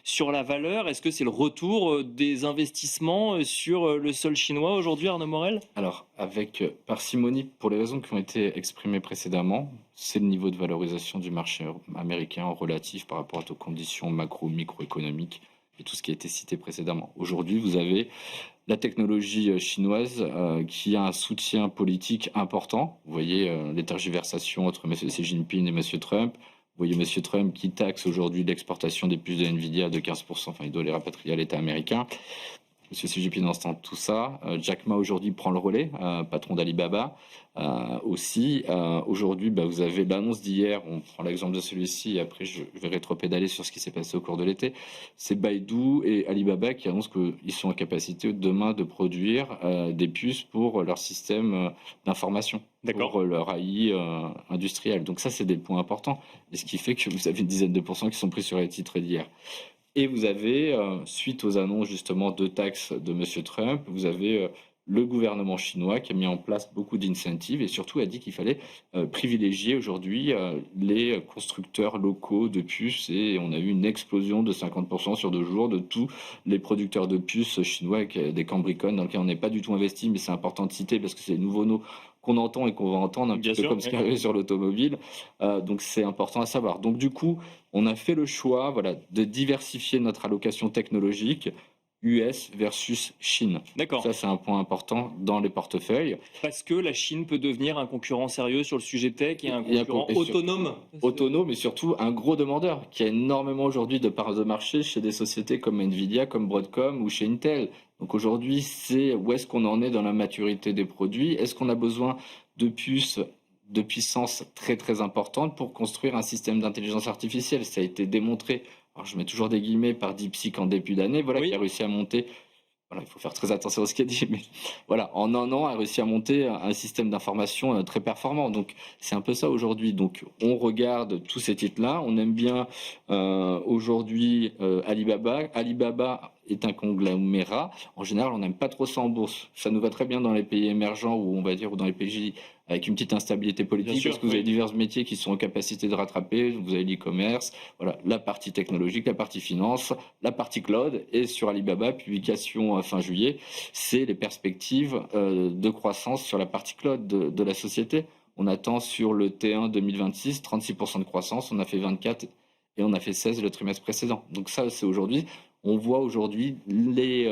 sur la valeur. Est-ce que c'est le retour des investissements sur le sol chinois aujourd'hui, Arnaud Morel? Alors, avec parcimonie, pour les raisons qui ont été exprimées précédemment, c'est le niveau de valorisation du marché américain relatif par rapport aux conditions macro-microéconomiques et tout ce qui a été cité précédemment. Aujourd'hui, vous avez la technologie chinoise qui a un soutien politique important. Vous voyez les tergiversations entre M. Xi Jinping et M. Trump. Vous voyez M. Trump qui taxe aujourd'hui l'exportation des puces de Nvidia de 15%, enfin il doit les rapatrier à l'État américain. M. Xi Jinping entend tout ça. Jack Ma aujourd'hui prend le relais, patron d'Alibaba. Aussi, aujourd'hui, vous avez l'annonce d'hier, on prend l'exemple de celui-ci, et après je vais rétropédaler sur ce qui s'est passé au cours de l'été. C'est Baidu et Alibaba qui annoncent qu'ils sont en capacité demain de produire des puces pour leur système d'information, pour leur AI industriel. Donc ça, c'est des points importants. Et ce qui fait que vous avez une dizaine de pourcents qui sont pris sur les titres d'hier. Et vous avez, suite aux annonces justement de taxes de M. Trump, vous avez le gouvernement chinois qui a mis en place beaucoup d'incentives et surtout a dit qu'il fallait privilégier aujourd'hui les constructeurs locaux de puces, et on a eu une explosion de 50% sur 2 jours de tous les producteurs de puces chinois avec des Cambricon dans lesquels on n'est pas du tout investi, mais c'est important de citer parce que c'est les nouveaux noms qu'on entend et qu'on va entendre un petit peu comme ce qui est arrivé sur l'automobile. Donc c'est important à savoir. Donc du coup, on a fait le choix de diversifier notre allocation technologique US versus Chine. D'accord. Ça, c'est un point important dans les portefeuilles. Parce que la Chine peut devenir un concurrent sérieux sur le sujet tech et un concurrent autonome. Autonome et surtout un gros demandeur qui a énormément aujourd'hui de parts de marché chez des sociétés comme Nvidia, comme Broadcom ou chez Intel. Donc aujourd'hui, c'est où est-ce qu'on en est dans la maturité des produits? Est-ce qu'on a besoin de puces de puissance très très importante pour construire un système d'intelligence artificielle? Ça a été démontré, alors je mets toujours des guillemets, par DeepSeek en début d'année, qui a réussi à monter, il faut faire très attention à ce qu'il dit, mais en un an a réussi à monter un système d'information très performant. Donc c'est un peu ça aujourd'hui. Donc on regarde tous ces titres-là, on aime bien aujourd'hui Alibaba. Alibaba est un conglomérat. En général, on n'aime pas trop ça en bourse. Ça nous va très bien dans les pays émergents ou dans les pays avec une petite instabilité politique, parce que vous avez divers métiers qui sont en capacité de rattraper. Vous avez l'e-commerce, la partie technologique, la partie finance, la partie cloud. Et sur Alibaba, publication fin juillet, c'est les perspectives de croissance sur la partie cloud de la société. On attend sur le T1 2026 36% de croissance. On a fait 24 et on a fait 16 le trimestre précédent. Donc ça, c'est aujourd'hui. On voit aujourd'hui les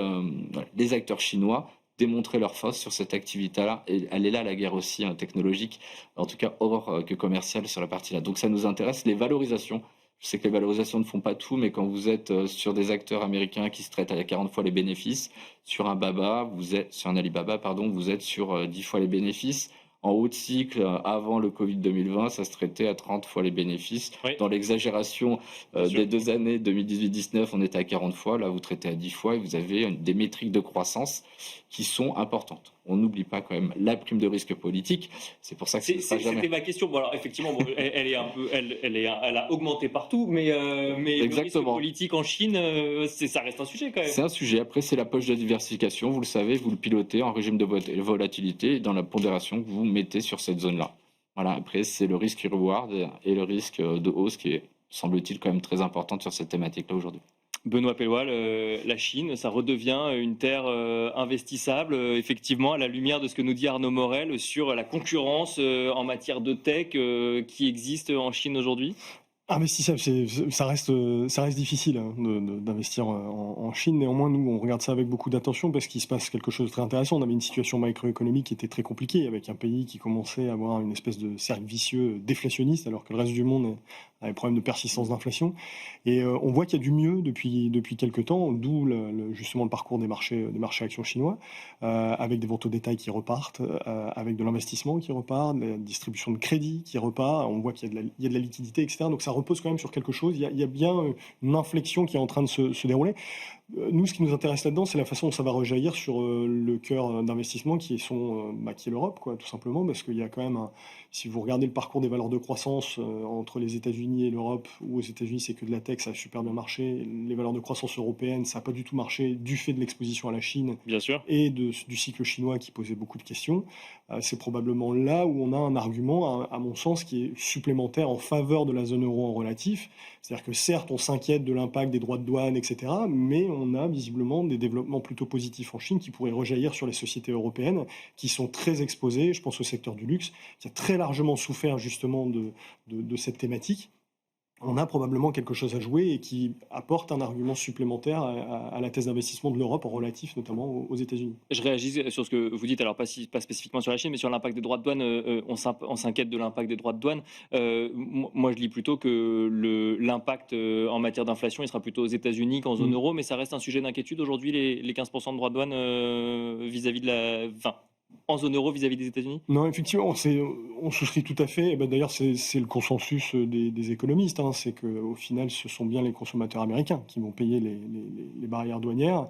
acteurs chinois démontrer leur force sur cette activité-là. Et elle est là, la guerre aussi technologique, en tout cas hors que commerciale sur la partie-là. Donc ça nous intéresse. Les valorisations, je sais que les valorisations ne font pas tout, mais quand vous êtes sur des acteurs américains qui se traitent à 40 fois les bénéfices, sur un Alibaba, vous êtes sur 10 fois les bénéfices. En haut de cycle, avant le Covid 2020, ça se traitait à 30 fois les bénéfices. Oui. Dans l'exagération des 2 années 2018-19, on était à 40 fois. Là, vous traitez à 10 fois et vous avez des métriques de croissance qui sont importantes. On n'oublie pas quand même la prime de risque politique. C'est pour ça que c'était ma question. Bon, alors effectivement, elle a augmenté partout, mais le risque politique en Chine, ça reste un sujet quand même. C'est un sujet. Après, c'est la poche de diversification. Vous le savez, vous le pilotez en régime de volatilité et dans la pondération que vous mettez sur cette zone-là. Après, c'est le risque reward et le risque de hausse qui est, semble-t-il, quand même très importante sur cette thématique-là aujourd'hui. Benoît Pellois, la Chine, ça redevient une terre investissable, effectivement, à la lumière de ce que nous dit Arnaud Morel sur la concurrence en matière de tech qui existe en Chine aujourd'hui? Investissable, ça reste difficile d'investir en Chine. Néanmoins, nous, on regarde ça avec beaucoup d'attention parce qu'il se passe quelque chose de très intéressant. On avait une situation macroéconomique qui était très compliquée, avec un pays qui commençait à avoir une espèce de cercle vicieux déflationniste, alors que le reste du monde des problèmes de persistance d'inflation. Et on voit qu'il y a du mieux depuis quelques temps, d'où justement le parcours des marchés actions chinois, avec des ventes au détail qui repartent, avec de l'investissement qui repart, de la distribution de crédit qui repart. On voit qu'il y a de la liquidité, etc. Donc ça repose quand même sur quelque chose. Il y a bien une inflexion qui est en train de se dérouler. Nous, ce qui nous intéresse là-dedans, c'est la façon dont ça va rejaillir sur le cœur d'investissement qui est l'Europe, tout simplement, parce qu'il y a quand même, si vous regardez le parcours des valeurs de croissance entre les États-Unis et l'Europe, où aux États-Unis c'est que de la tech, ça a super bien marché, les valeurs de croissance européennes, ça n'a pas du tout marché du fait de l'exposition à la Chine Bien sûr. et du cycle chinois qui posait beaucoup de questions. C'est probablement là où on a un argument, à mon sens, qui est supplémentaire en faveur de la zone euro en relatif. C'est-à-dire que certes, on s'inquiète de l'impact des droits de douane, etc., mais on a visiblement des développements plutôt positifs en Chine qui pourraient rejaillir sur les sociétés européennes qui sont très exposées, je pense au secteur du luxe, qui a très largement souffert justement de cette thématique. On a probablement quelque chose à jouer et qui apporte un argument supplémentaire à la thèse d'investissement de l'Europe en relatif, notamment aux États-Unis. Je réagis sur ce que vous dites, alors pas spécifiquement sur la Chine, mais sur l'impact des droits de douane. On s'inquiète de l'impact des droits de douane. Moi, je lis plutôt que l'impact en matière d'inflation, il sera plutôt aux États-Unis qu'en zone euro, mais ça reste un sujet d'inquiétude aujourd'hui, les 15% de droits de douane vis-à-vis de en zone euro vis-à-vis des États-Unis. Non, effectivement, on souscrit tout à fait. Et ben, d'ailleurs, c'est le consensus des économistes. C'est qu'au final, ce sont bien les consommateurs américains qui vont payer les barrières douanières.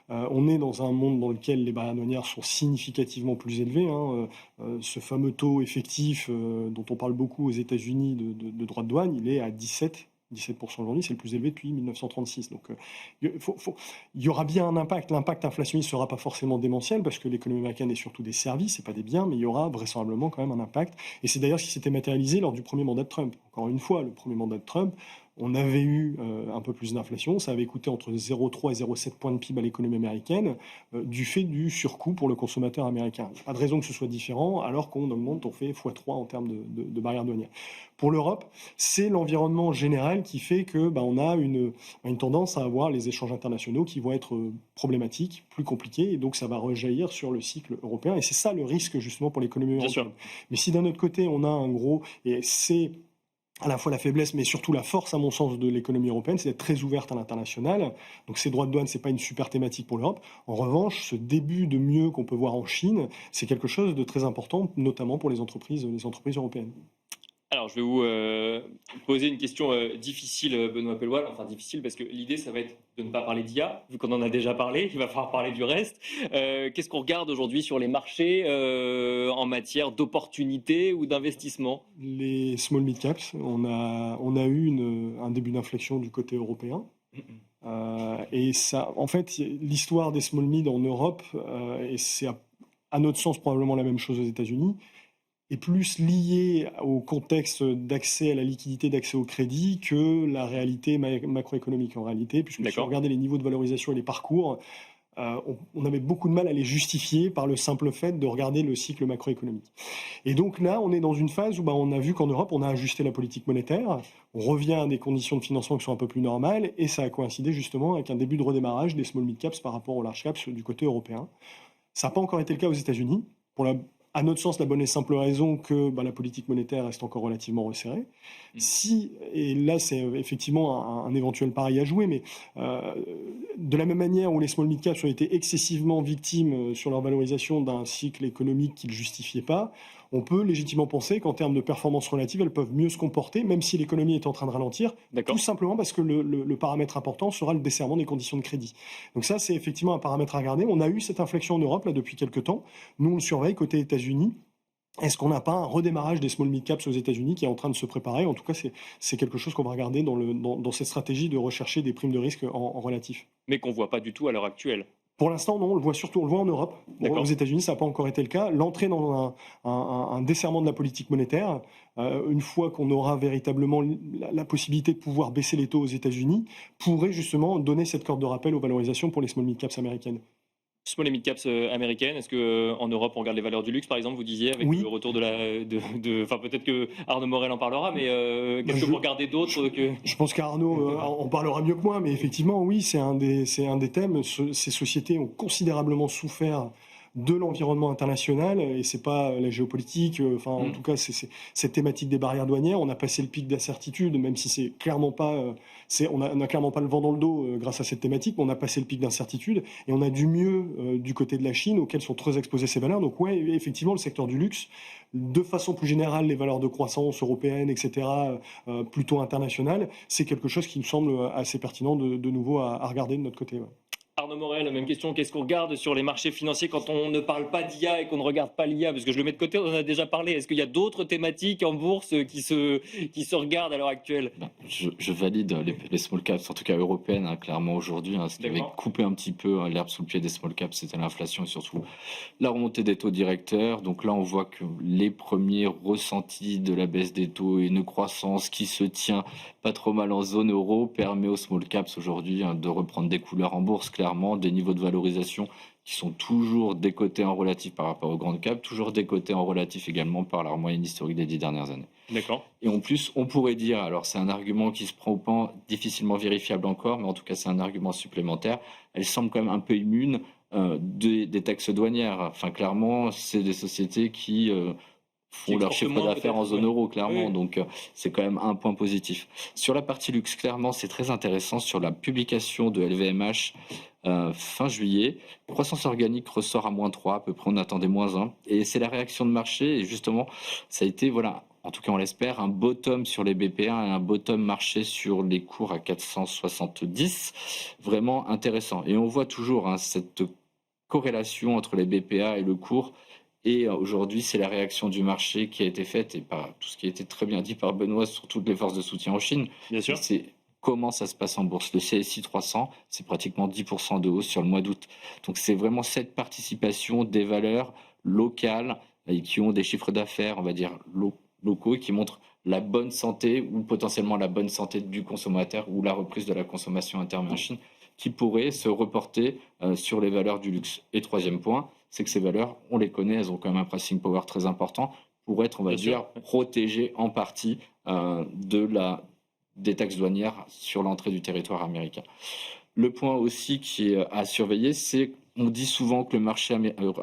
On est dans un monde dans lequel les barrières douanières sont significativement plus élevées. Ce fameux taux effectif dont on parle beaucoup aux États-Unis de droits de douane, il est à 17% aujourd'hui, c'est le plus élevé depuis 1936. Donc il y aura bien un impact. L'impact inflationniste ne sera pas forcément démentiel parce que l'économie américaine est surtout des services, c'est pas des biens, mais il y aura vraisemblablement quand même un impact. Et c'est d'ailleurs ce qui s'était matérialisé lors du premier mandat de Trump. Encore une fois, le premier mandat de Trump, on avait eu un peu plus d'inflation, ça avait coûté entre 0,3 et 0,7 points de PIB à l'économie américaine du fait du surcoût pour le consommateur américain. Il n'y a pas de raison que ce soit différent alors qu'on augmente, on fait x3 en termes de barrières douanières. Pour l'Europe, c'est l'environnement général qui fait que on a une tendance à avoir les échanges internationaux qui vont être problématiques, plus compliqués, et donc ça va rejaillir sur le cycle européen. Et c'est ça le risque justement pour l'économie européenne. Mais si d'un autre côté on a un gros, et c'est à la fois la faiblesse, mais surtout la force, à mon sens, de l'économie européenne, c'est d'être très ouverte à l'international. Donc ces droits de douane, c'est pas une super thématique pour l'Europe. En revanche, ce début de mieux qu'on peut voir en Chine, c'est quelque chose de très important, notamment pour les entreprises européennes. Alors, je vais vous poser une question difficile, Benoît Pellois. Enfin, difficile parce que l'idée, ça va être de ne pas parler d'IA, vu qu'on en a déjà parlé. Il va falloir parler du reste. Qu'est-ce qu'on regarde aujourd'hui sur les marchés en matière d'opportunités ou d'investissement ? Les small mid caps, on a eu un début d'inflexion du côté européen. Et ça, en fait, l'histoire des small mid en Europe, et c'est à notre sens probablement la même chose aux États-Unis, est plus lié au contexte d'accès à la liquidité, d'accès au crédit, que la réalité macroéconomique en réalité, puisque si on regardait les niveaux de valorisation et les parcours, on avait beaucoup de mal à les justifier par le simple fait de regarder le cycle macroéconomique. Et donc là, on est dans une phase où on a vu qu'en Europe, on a ajusté la politique monétaire, on revient à des conditions de financement qui sont un peu plus normales, et ça a coïncidé justement avec un début de redémarrage des small mid caps par rapport aux large caps du côté européen. Ça n'a pas encore été le cas aux États-Unis, à notre sens, la bonne et simple raison que la politique monétaire reste encore relativement resserrée. Et là, c'est effectivement un éventuel pari à jouer, mais de la même manière où les small mid caps ont été excessivement victimes sur leur valorisation d'un cycle économique qui ne le justifiait pas, on peut légitimement penser qu'en termes de performance relative, elles peuvent mieux se comporter, même si l'économie est en train de ralentir, tout simplement parce que le paramètre important sera le desserrement des conditions de crédit. Donc ça, c'est effectivement un paramètre à regarder. On a eu cette inflexion en Europe là, depuis quelques temps. Nous, on le surveille côté États-Unis. Est-ce qu'on n'a pas un redémarrage des small mid caps aux États-Unis qui est en train de se préparer ? En tout cas, c'est quelque chose qu'on va regarder dans cette stratégie de rechercher des primes de risque en relatif. Mais qu'on ne voit pas du tout à l'heure actuelle. Pour l'instant, non, on le voit en Europe. Aux États-Unis, ça n'a pas encore été le cas. L'entrée dans un desserrement de la politique monétaire, une fois qu'on aura véritablement la possibilité de pouvoir baisser les taux aux États-Unis, pourrait justement donner cette corde de rappel aux valorisations pour les small mid caps américaines. Small et mid caps américaines, est-ce qu'en Europe on regarde les valeurs du luxe par exemple, vous disiez, avec le retour enfin peut-être que Arnaud Morel en parlera, mais qu'est-ce que vous regardez d'autre que... Je pense qu'Arnaud en parlera mieux que moi, mais effectivement oui, c'est un des thèmes. Ces sociétés ont considérablement souffert de l'environnement international, et c'est pas la géopolitique, en tout cas c'est cette thématique des barrières douanières. On a passé le pic d'incertitude, même si c'est clairement pas, on a clairement pas le vent dans le dos grâce à cette thématique, mais on a passé le pic d'incertitude et on a du mieux du côté de la Chine, auquel sont très exposées ces valeurs. Donc ouais, effectivement, le secteur du luxe, de façon plus générale, les valeurs de croissance européennes, etc., plutôt internationales, c'est quelque chose qui me semble assez pertinent de nouveau à regarder de notre côté. Ouais. Arnaud Morel, même question. Qu'est-ce qu'on regarde sur les marchés financiers quand on ne parle pas d'IA et qu'on ne regarde pas l'IA? Parce que je le mets de côté, on en a déjà parlé. Est-ce qu'il y a d'autres thématiques en bourse qui se regardent à l'heure actuelle? Je valide les small caps, en tout cas européennes, clairement aujourd'hui. Ce qui avait coupé un petit peu l'herbe sous le pied des small caps, c'était l'inflation et surtout la remontée des taux directeurs. Donc là, on voit que les premiers ressentis de la baisse des taux et une croissance qui se tient pas trop mal en zone euro permet aux small caps aujourd'hui de reprendre des couleurs en bourse, clairement, des niveaux de valorisation qui sont toujours décotés en relatif par rapport aux grandes caps, toujours décotés en relatif également par leur moyenne historique des 10 dernières années. D'accord. Et en plus, on pourrait dire, alors c'est un argument qui se prend au pan, difficilement vérifiable encore, mais en tout cas c'est un argument supplémentaire, elle semble quand même un peu immune des taxes douanières. Enfin, clairement, c'est des sociétés qui font leur chiffre d'affaires en zone euro, clairement. Oui. Donc, c'est quand même un point positif. Sur la partie luxe, clairement, c'est très intéressant. Sur la publication de LVMH fin juillet, croissance organique ressort à -3, à peu près, on attendait -1. Et c'est la réaction de marché. Et justement, ça a été, voilà, en tout cas on l'espère, un bottom sur les BPA et un bottom marché sur les cours à 470. Vraiment intéressant. Et on voit toujours cette corrélation entre les BPA et le cours. Et aujourd'hui, c'est la réaction du marché qui a été faite, et par tout ce qui a été très bien dit par Benoît sur toutes les forces de soutien en Chine. Bien sûr. C'est comment ça se passe en bourse. Le CSI 300, c'est pratiquement 10% de hausse sur le mois d'août. Donc c'est vraiment cette participation des valeurs locales et qui ont des chiffres d'affaires, on va dire, locaux, qui montrent la bonne santé ou potentiellement la bonne santé du consommateur ou la reprise de la consommation interne en Chine, qui pourrait se reporter sur les valeurs du luxe. Et troisième point, c'est que ces valeurs, on les connaît, elles ont quand même un pricing power très important pour être, on va dire, protégées en partie des taxes douanières sur l'entrée du territoire américain. Le point aussi qui est à surveiller, c'est qu'on dit souvent que le marché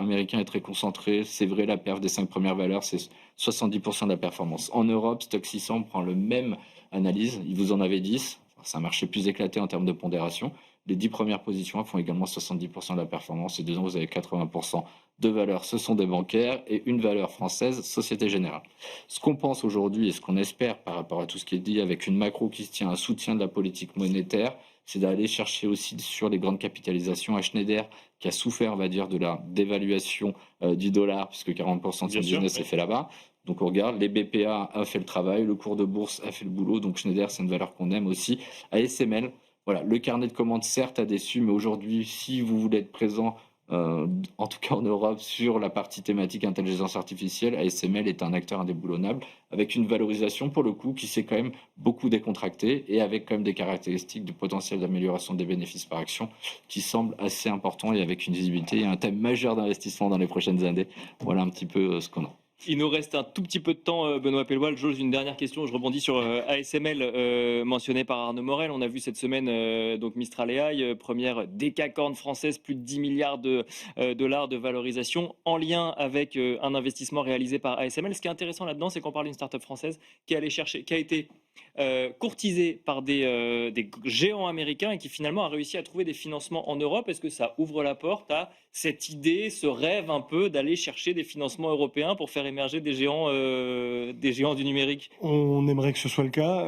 américain est très concentré. C'est vrai, la perf des 5 premières valeurs, c'est 70% de la performance. En Europe, Stoxx 600 prend le même analyse, il vous en avait 10. C'est un marché plus éclaté en termes de pondération. Les 10 premières positions font également 70% de la performance et dedans vous avez 80% de valeurs, ce sont des bancaires et une valeur française, Société Générale. Ce qu'on pense aujourd'hui et ce qu'on espère par rapport à tout ce qui est dit avec une macro qui se tient à soutien de la politique monétaire, c'est d'aller chercher aussi sur les grandes capitalisations à Schneider qui a souffert, on va dire, de la dévaluation du dollar puisque 40% de son business est fait là-bas. Donc on regarde, les BPA a fait le travail, le cours de bourse a fait le boulot, donc Schneider c'est une valeur qu'on aime aussi. ASML, voilà, le carnet de commandes certes a déçu, mais aujourd'hui si vous voulez être présent, en tout cas en Europe, sur la partie thématique intelligence artificielle, ASML est un acteur indéboulonnable, avec une valorisation pour le coup qui s'est quand même beaucoup décontractée et avec quand même des caractéristiques de potentiel d'amélioration des bénéfices par action qui semblent assez importants et avec une visibilité et un thème majeur d'investissement dans les prochaines années. Voilà un petit peu ce qu'on a. Il nous reste un tout petit peu de temps, Benoît Pelloal. J'ose une dernière question. Je rebondis sur ASML mentionné par Arnaud Morel. On a vu cette semaine donc Mistral AI, première décacorne française, plus de 10 milliards de dollars de valorisation en lien avec un investissement réalisé par ASML. Ce qui est intéressant là-dedans, c'est qu'on parle d'une start-up française qui a été courtisée par des géants américains et qui finalement a réussi à trouver des financements en Europe. Est-ce que ça ouvre la porte à cette idée, ce rêve un peu d'aller chercher des financements européens pour faire émerger des géants du numérique? On aimerait que ce soit le cas.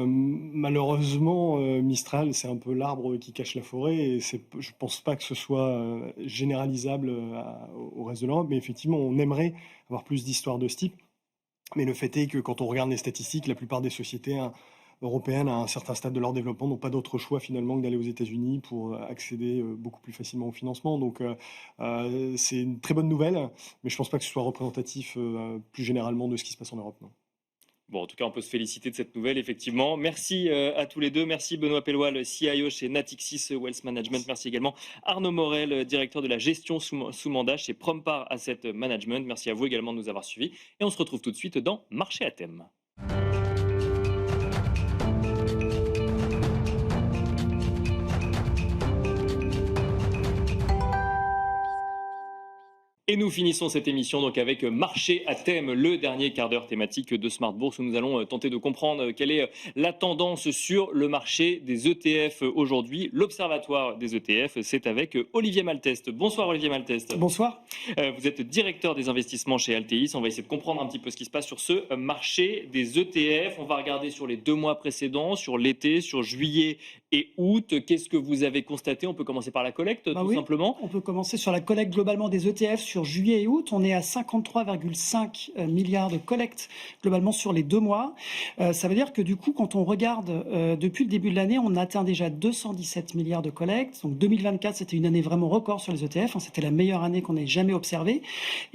Malheureusement, Mistral, c'est un peu l'arbre qui cache la forêt et je ne pense pas que ce soit généralisable au reste de l'Europe. Mais effectivement, on aimerait avoir plus d'histoires de ce type. Mais le fait est que quand on regarde les statistiques, la plupart des sociétés européennes à un certain stade de leur développement n'ont pas d'autre choix finalement que d'aller aux États-Unis pour accéder beaucoup plus facilement au financement. Donc c'est une très bonne nouvelle, mais je ne pense pas que ce soit représentatif plus généralement de ce qui se passe en Europe. Non. Bon, en tout cas, on peut se féliciter de cette nouvelle, effectivement. Merci à tous les deux. Merci Benoît Pelloal, CIO chez Natixis Wealth Management. Merci également Arnaud Morel, directeur de la gestion sous mandat chez Prompar Asset Management. Merci à vous également de nous avoir suivis. Et on se retrouve tout de suite dans Marché à thème. Et nous finissons cette émission donc avec Marché à thème, le dernier quart d'heure thématique de Smart Bourse où nous allons tenter de comprendre quelle est la tendance sur le marché des ETF aujourd'hui. L'Observatoire des ETF, c'est avec Olivier Malteste. Bonsoir Olivier Malteste. Bonsoir. Vous êtes directeur des investissements chez Altéis. On va essayer de comprendre un petit peu ce qui se passe sur ce marché des ETF. On va regarder sur les 2 mois précédents, sur l'été, sur juillet et août. Qu'est-ce que vous avez constaté? On peut commencer par la collecte, tout simplement. On peut commencer sur la collecte globalement des ETF sur juillet et août. On est à 53,5 milliards de collecte globalement sur les 2 mois. Ça veut dire que du coup, quand on regarde depuis le début de l'année, on atteint déjà 217 milliards de collecte. Donc 2024, c'était une année vraiment record sur les ETF. C'était la meilleure année qu'on ait jamais observée.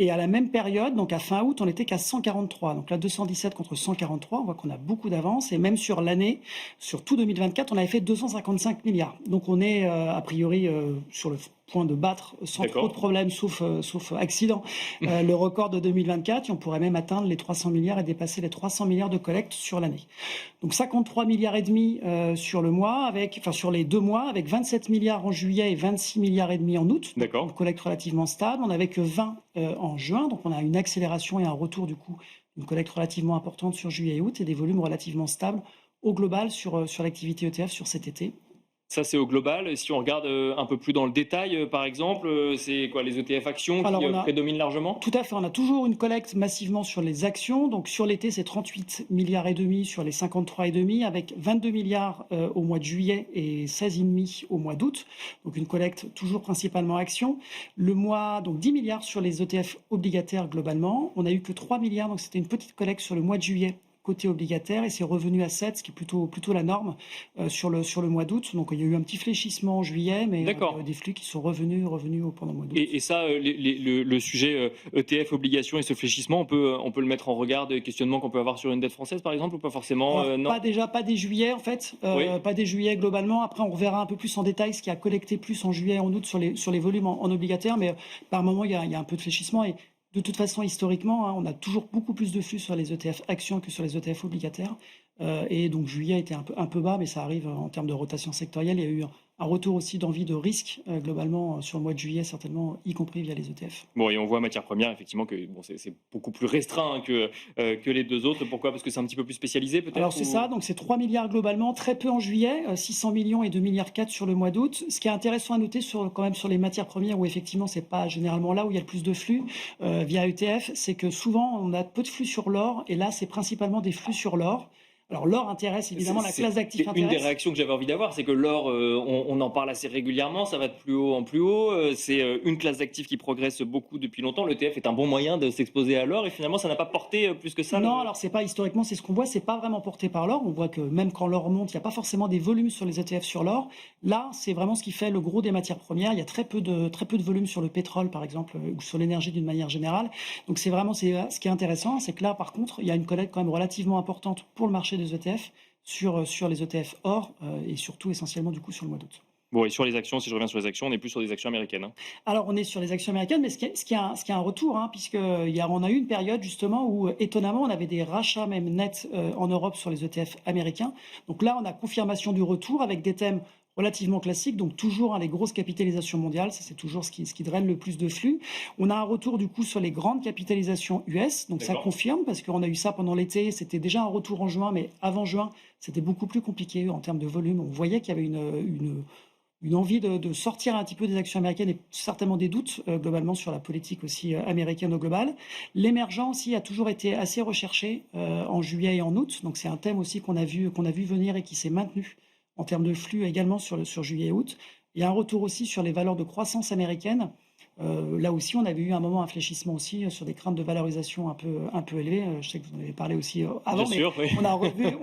Et à la même période, donc à fin août, on était qu'à 143. Donc là, 217 contre 143, on voit qu'on a beaucoup d'avance. Et même sur l'année, sur tout 2024, on avait fait 255 milliards. Donc on est a priori sur le point de battre sans trop de problèmes, sauf accident, le record de 2024. Et on pourrait même atteindre les 300 milliards et dépasser les 300 milliards de collecte sur l'année. Donc 53 milliards et demi sur le mois, sur les 2 mois, avec 27 milliards en juillet et 26 milliards et demi en août. Une collecte relativement stable. On n'avait que 20 en juin, donc on a une accélération et un retour du coup, une collecte relativement importante sur juillet et août et des volumes relativement stables au global sur l'activité ETF sur cet été. Ça, c'est au global. Si on regarde un peu plus dans le détail, par exemple, c'est quoi les ETF actions qui prédominent largement? Tout à fait. On a toujours une collecte massivement sur les actions. Donc sur l'été, c'est 38 milliards et demi sur les 53 et demi, avec 22 milliards au mois de juillet et 16,5 au mois d'août. Donc une collecte toujours principalement actions. Le mois, donc 10 milliards sur les ETF obligataires globalement. On a eu que 3 milliards, donc c'était une petite collecte sur le mois de juillet côté obligataire et c'est revenu à 7, ce qui est plutôt la norme sur le mois d'août. Donc il y a eu un petit fléchissement en juillet, mais des flux qui sont revenus pendant le mois d'août. Et ça, le sujet ETF, obligations et ce fléchissement, on peut le mettre en regard des questionnements qu'on peut avoir sur une dette française, par exemple, ou pas forcément? Non. Pas des juillets en fait, pas des juillets globalement. Après, on verra un peu plus en détail ce qui a collecté plus en juillet et en août sur les volumes en obligataire, mais par moment, il y a un peu de fléchissement. Et de toute façon, historiquement, on a toujours beaucoup plus de flux sur les ETF actions que sur les ETF obligataires. Et donc, juillet était un peu bas, mais ça arrive en termes de rotation sectorielle. Il y a eu un retour aussi d'envie de risque, globalement, sur le mois de juillet, certainement, y compris via les ETF. Bon, et on voit matière première, effectivement, que c'est beaucoup plus restreint que les 2 autres. Pourquoi? Parce que c'est un petit peu plus spécialisé, peut-être? Alors, c'est ça. Donc, c'est 3 milliards globalement, très peu en juillet, 600 millions et 2,4 milliards sur le mois d'août. Ce qui est intéressant à noter quand même sur les matières premières, où effectivement, c'est pas généralement là où il y a le plus de flux via ETF, c'est que souvent, on a peu de flux sur l'or. Et là, c'est principalement des flux sur l'or. Alors l'or intéresse évidemment, la classe d'actifs intéresse. Une des réactions que j'avais envie d'avoir, c'est que l'or, on en parle assez régulièrement, ça va de plus haut en plus haut, c'est une classe d'actifs qui progresse beaucoup depuis longtemps. L'ETF est un bon moyen de s'exposer à l'or et finalement ça n'a pas porté plus que ça. Non, alors c'est pas historiquement, c'est ce qu'on voit, c'est pas vraiment porté par l'or. On voit que même quand l'or monte, il n'y a pas forcément des volumes sur les ETF sur l'or. Là, c'est vraiment ce qui fait le gros des matières premières. Il y a très peu de volume sur le pétrole par exemple ou sur l'énergie d'une manière générale. Donc c'est vraiment ce qui est intéressant, c'est que là par contre, il y a une collecte quand même relativement importante pour le marché des ETF sur les ETF or et surtout essentiellement du coup sur le mois d'août. Bon, et sur les actions, si je reviens sur les actions, on est plus sur des actions américaines. Alors on est sur les actions américaines, mais ce qui est un retour, on a eu une période justement où étonnamment on avait des rachats même nets en Europe sur les ETF américains. Donc là on a confirmation du retour avec des thèmes relativement classique, donc toujours les grosses capitalisations mondiales, ça c'est toujours ce qui draine le plus de flux. On a un retour du coup sur les grandes capitalisations US, donc ça confirme parce qu'on a eu ça pendant l'été, c'était déjà un retour en juin, mais avant juin c'était beaucoup plus compliqué en termes de volume. On voyait qu'il y avait une envie de sortir un petit peu des actions américaines et certainement des doutes globalement sur la politique aussi américaine au global. L'émergent aussi a toujours été assez recherché en juillet et en août, donc c'est un thème aussi qu'on a vu venir et qui s'est maintenu en termes de flux également sur juillet et août. Il y a un retour aussi sur les valeurs de croissance américaines. Là aussi, on avait eu un moment un fléchissement aussi sur des craintes de valorisation un peu élevées. Je sais que vous en avez parlé aussi avant, bien sûr, oui.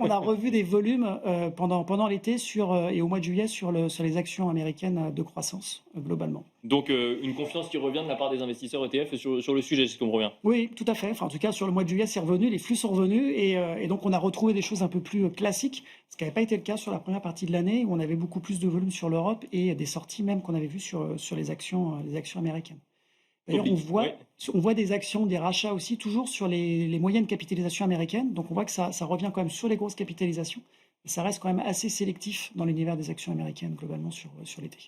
on a revu des volumes pendant l'été et au mois de juillet sur les actions américaines de croissance globalement. Donc une confiance qui revient de la part des investisseurs ETF sur le sujet, si je comprends bien. Oui, tout à fait. Enfin, en tout cas, sur le mois de juillet, c'est revenu, les flux sont revenus et donc on a retrouvé des choses un peu plus classiques, ce qui n'avait pas été le cas sur la première partie de l'année où on avait beaucoup plus de volume sur l'Europe et des sorties même qu'on avait vues sur les actions américaines. D'ailleurs, on voit des actions, des rachats aussi, toujours sur les moyennes capitalisations américaines. Donc on voit que ça revient quand même sur les grosses capitalisations. Mais ça reste quand même assez sélectif dans l'univers des actions américaines globalement sur l'été.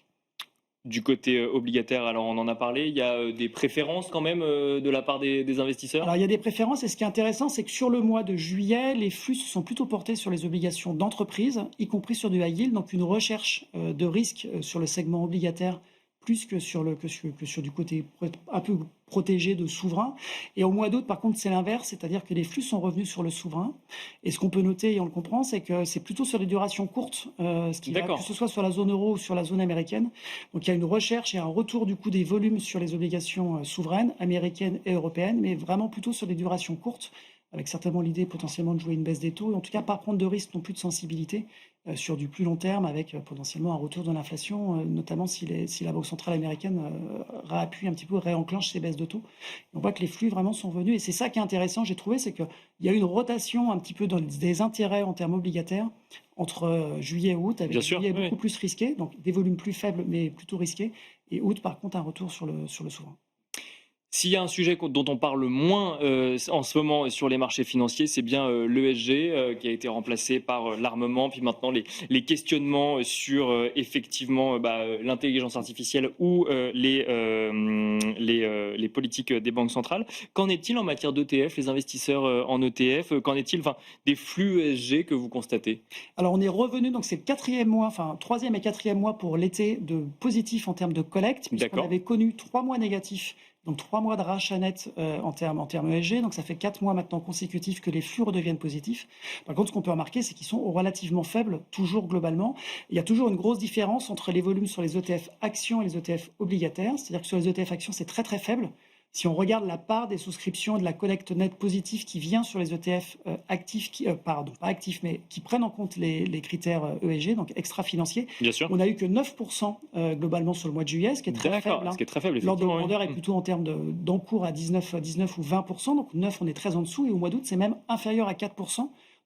Du côté obligataire, alors on en a parlé, il y a des préférences quand même de la part des investisseurs? Alors, il y a des préférences et ce qui est intéressant, c'est que sur le mois de juillet, les flux se sont plutôt portés sur les obligations d'entreprise, y compris sur du high yield, donc une recherche de risque sur le segment obligataire plus que sur du côté un peu protégé de souverain. Et au mois d'août, par contre, c'est l'inverse, c'est-à-dire que les flux sont revenus sur le souverain. Et ce qu'on peut noter, et on le comprend, c'est que c'est plutôt sur les durations courtes, que ce soit sur la zone euro ou sur la zone américaine. Donc il y a une recherche et un retour du coup des volumes sur les obligations souveraines, américaines et européennes, mais vraiment plutôt sur des durations courtes, avec certainement l'idée potentiellement de jouer une baisse des taux, et en tout cas pas prendre de risque non plus de sensibilité sur du plus long terme, avec potentiellement un retour de l'inflation, notamment si la Banque centrale américaine réappuie un petit peu, réenclenche ses baisses de taux. Et on voit que les flux vraiment sont venus, et c'est ça qui est intéressant, j'ai trouvé, c'est qu'il y a eu une rotation un petit peu dans des intérêts en termes obligataires entre juillet et août, avec juillet beaucoup plus risqué, donc des volumes plus faibles mais plutôt risqués, et août par contre un retour sur le souverain. S'il y a un sujet dont on parle moins en ce moment sur les marchés financiers, c'est bien l'ESG qui a été remplacé par l'armement, puis maintenant les questionnements sur effectivement l'intelligence artificielle ou les politiques des banques centrales. Qu'en est-il en matière d'ETF, les investisseurs en ETF? Qu'en est-il des flux ESG que vous constatez? Alors on est revenu, donc c'est le troisième et quatrième mois pour l'été de positif en termes de collecte, puisqu'on avait connu 3 mois négatifs. Donc 3 mois de rachat net en termes ESG, donc ça fait 4 mois maintenant consécutifs que les flux redeviennent positifs. Par contre, ce qu'on peut remarquer, c'est qu'ils sont relativement faibles, toujours globalement. Il y a toujours une grosse différence entre les volumes sur les ETF actions et les ETF obligataires. C'est-à-dire que sur les ETF actions, c'est très très faible. Si on regarde la part des souscriptions et de la collecte nette positive qui vient sur les ETF actifs, pas actifs, mais qui prennent en compte les critères ESG, donc extra-financiers, on n'a eu que 9% globalement sur le mois de juillet, ce qui est très faible. Ce qui est très faible, L'ordre de grandeur est plutôt en termes d'encours à 19 ou 20%, donc 9, on est très en dessous, et au mois d'août, c'est même inférieur à 4%.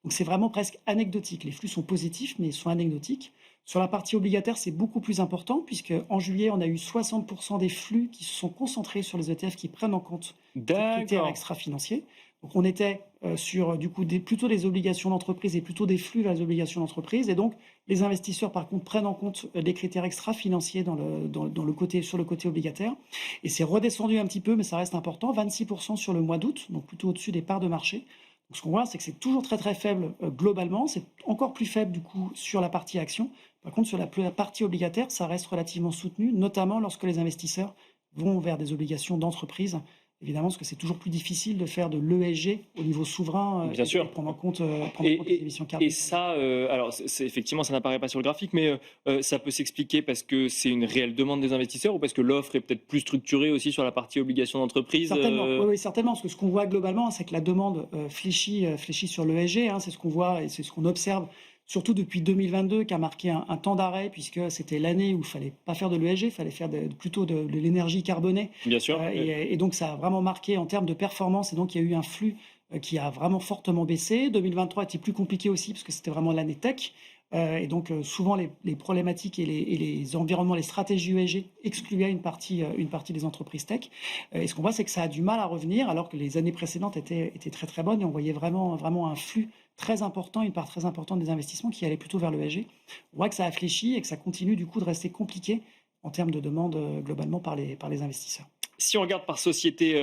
Donc c'est vraiment presque anecdotique. Les flux sont positifs, mais ils sont anecdotiques. Sur la partie obligataire, c'est beaucoup plus important, puisque en juillet, on a eu 60% des flux qui se sont concentrés sur les ETF qui prennent en compte les critères extra-financiers. Donc on était sur du coup plutôt des obligations d'entreprise et plutôt des flux vers les obligations d'entreprise. Et donc les investisseurs, par contre, prennent en compte les critères extra-financiers sur le côté obligataire. Et c'est redescendu un petit peu, mais ça reste important, 26% sur le mois d'août, donc plutôt au-dessus des parts de marché. Donc, ce qu'on voit, c'est que c'est toujours très très faible globalement. C'est encore plus faible du coup sur la partie action. Par contre, sur la partie obligataire, ça reste relativement soutenu, notamment lorsque les investisseurs vont vers des obligations d'entreprise. Évidemment, parce que c'est toujours plus difficile de faire de l'ESG au niveau souverain, bien sûr, prendre en compte les émissions carbone. Et ça, alors effectivement, ça n'apparaît pas sur le graphique, mais ça peut s'expliquer parce que c'est une réelle demande des investisseurs ou parce que l'offre est peut-être plus structurée aussi sur la partie obligation d'entreprise. Certainement, oui, certainement, parce que ce qu'on voit globalement, c'est que la demande fléchit sur l'ESG, c'est ce qu'on voit et c'est ce qu'on observe. Surtout depuis 2022, qui a marqué un temps d'arrêt, puisque c'était l'année où il ne fallait pas faire de l'ESG, il fallait faire plutôt de l'énergie carbonée. Bien sûr. Et donc, ça a vraiment marqué en termes de performance. Et donc, il y a eu un flux qui a vraiment fortement baissé. 2023 était plus compliqué aussi, parce que c'était vraiment l'année tech. Et donc, souvent, les problématiques et les environnements, les stratégies ESG excluaient une partie des entreprises tech. Et ce qu'on voit, c'est que ça a du mal à revenir, alors que les années précédentes étaient très, très bonnes. Et on voyait vraiment un flux très important, une part très importante des investissements qui allait plutôt vers l'ESG. On voit que ça a fléchi et que ça continue du coup de rester compliqué en termes de demande globalement par les investisseurs. Si on regarde par société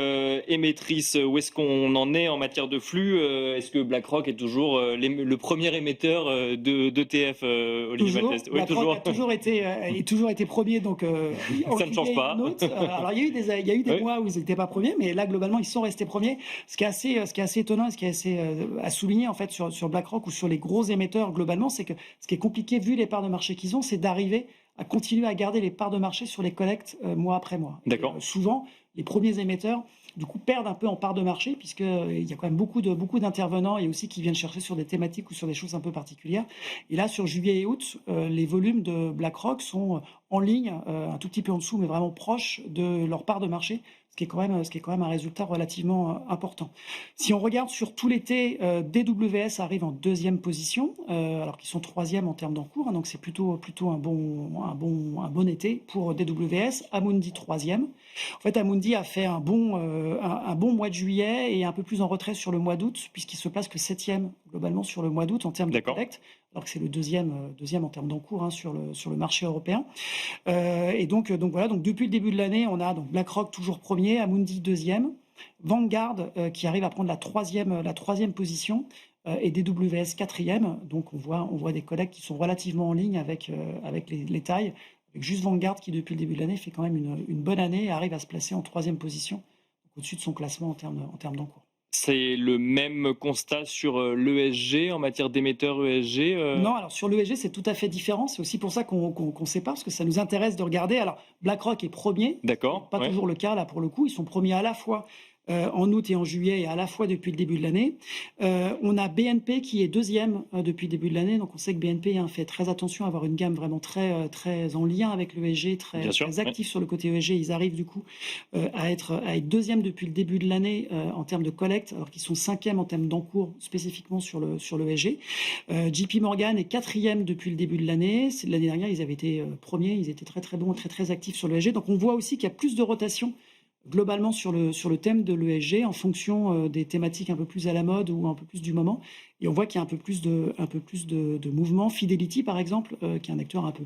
émettrice, où est-ce qu'on en est en matière de flux? Est-ce que BlackRock est toujours le premier émetteur d'ETF, Olivier Malteste? Oui, BlackRock a toujours été premier, donc ça ne change pas. Alors il y a eu des mois où ils n'étaient pas premiers, mais là globalement ils sont restés premiers. Ce qui est assez étonnant, ce qui est assez à souligner en fait sur BlackRock ou sur les gros émetteurs globalement, c'est que ce qui est compliqué vu les parts de marché qu'ils ont, c'est d'arriver à continuer à garder les parts de marché sur les collectes mois après mois. D'accord. Souvent, les premiers émetteurs, du coup, perdent un peu en parts de marché, puisqu'il y a quand même beaucoup d'intervenants et aussi qui viennent chercher sur des thématiques ou sur des choses un peu particulières. Et là, sur juillet et août, les volumes de BlackRock sont en ligne, un tout petit peu en dessous, mais vraiment proches de leur part de marché, ce qui est quand même un résultat relativement important. Si on regarde sur tout l'été, DWS arrive en deuxième position, alors qu'ils sont troisième en termes d'encours, donc c'est plutôt un bon été pour DWS. Amundi troisième. En fait, Amundi a fait un bon mois de juillet et un peu plus en retrait sur le mois d'août, puisqu'il se place que septième globalement sur le mois d'août en termes de collecte. alors que c'est le deuxième en termes d'encours sur le marché européen. Et donc voilà, donc depuis le début de l'année, on a donc BlackRock toujours premier, Amundi deuxième, Vanguard qui arrive à prendre la troisième position et DWS quatrième. Donc on voit des collectes qui sont relativement en ligne avec les tailles. Avec juste Vanguard qui depuis le début de l'année fait quand même une bonne année et arrive à se placer en troisième position, au-dessus de son classement en termes d'encours. C'est le même constat sur l'ESG en matière d'émetteurs ESG Non, alors sur l'ESG, c'est tout à fait différent. C'est aussi pour ça qu'on sépare, parce que ça nous intéresse de regarder. Alors, BlackRock est premier. D'accord. Pas toujours le cas, là, pour le coup. Ils sont premiers à la fois en août et en juillet, et à la fois depuis le début de l'année. On a BNP qui est deuxième depuis le début de l'année. Donc, on sait que BNP fait très attention à avoir une gamme vraiment très, très en lien avec l'ESG, très actif sur le côté ESG. Ils arrivent, du coup, à être deuxième depuis le début de l'année en termes de collecte, alors qu'ils sont cinquième en termes d'encours, spécifiquement sur l'ESG. JP Morgan est quatrième depuis le début de l'année. L'année dernière, ils avaient été premiers. Ils étaient très, très bons, très, très actifs sur l'ESG. Donc, on voit aussi qu'il y a plus de rotation globalement sur le thème de l'ESG en fonction des thématiques un peu plus à la mode ou un peu plus du moment. Et on voit qu'il y a un peu plus de mouvement. Fidelity, par exemple, qui est un acteur un peu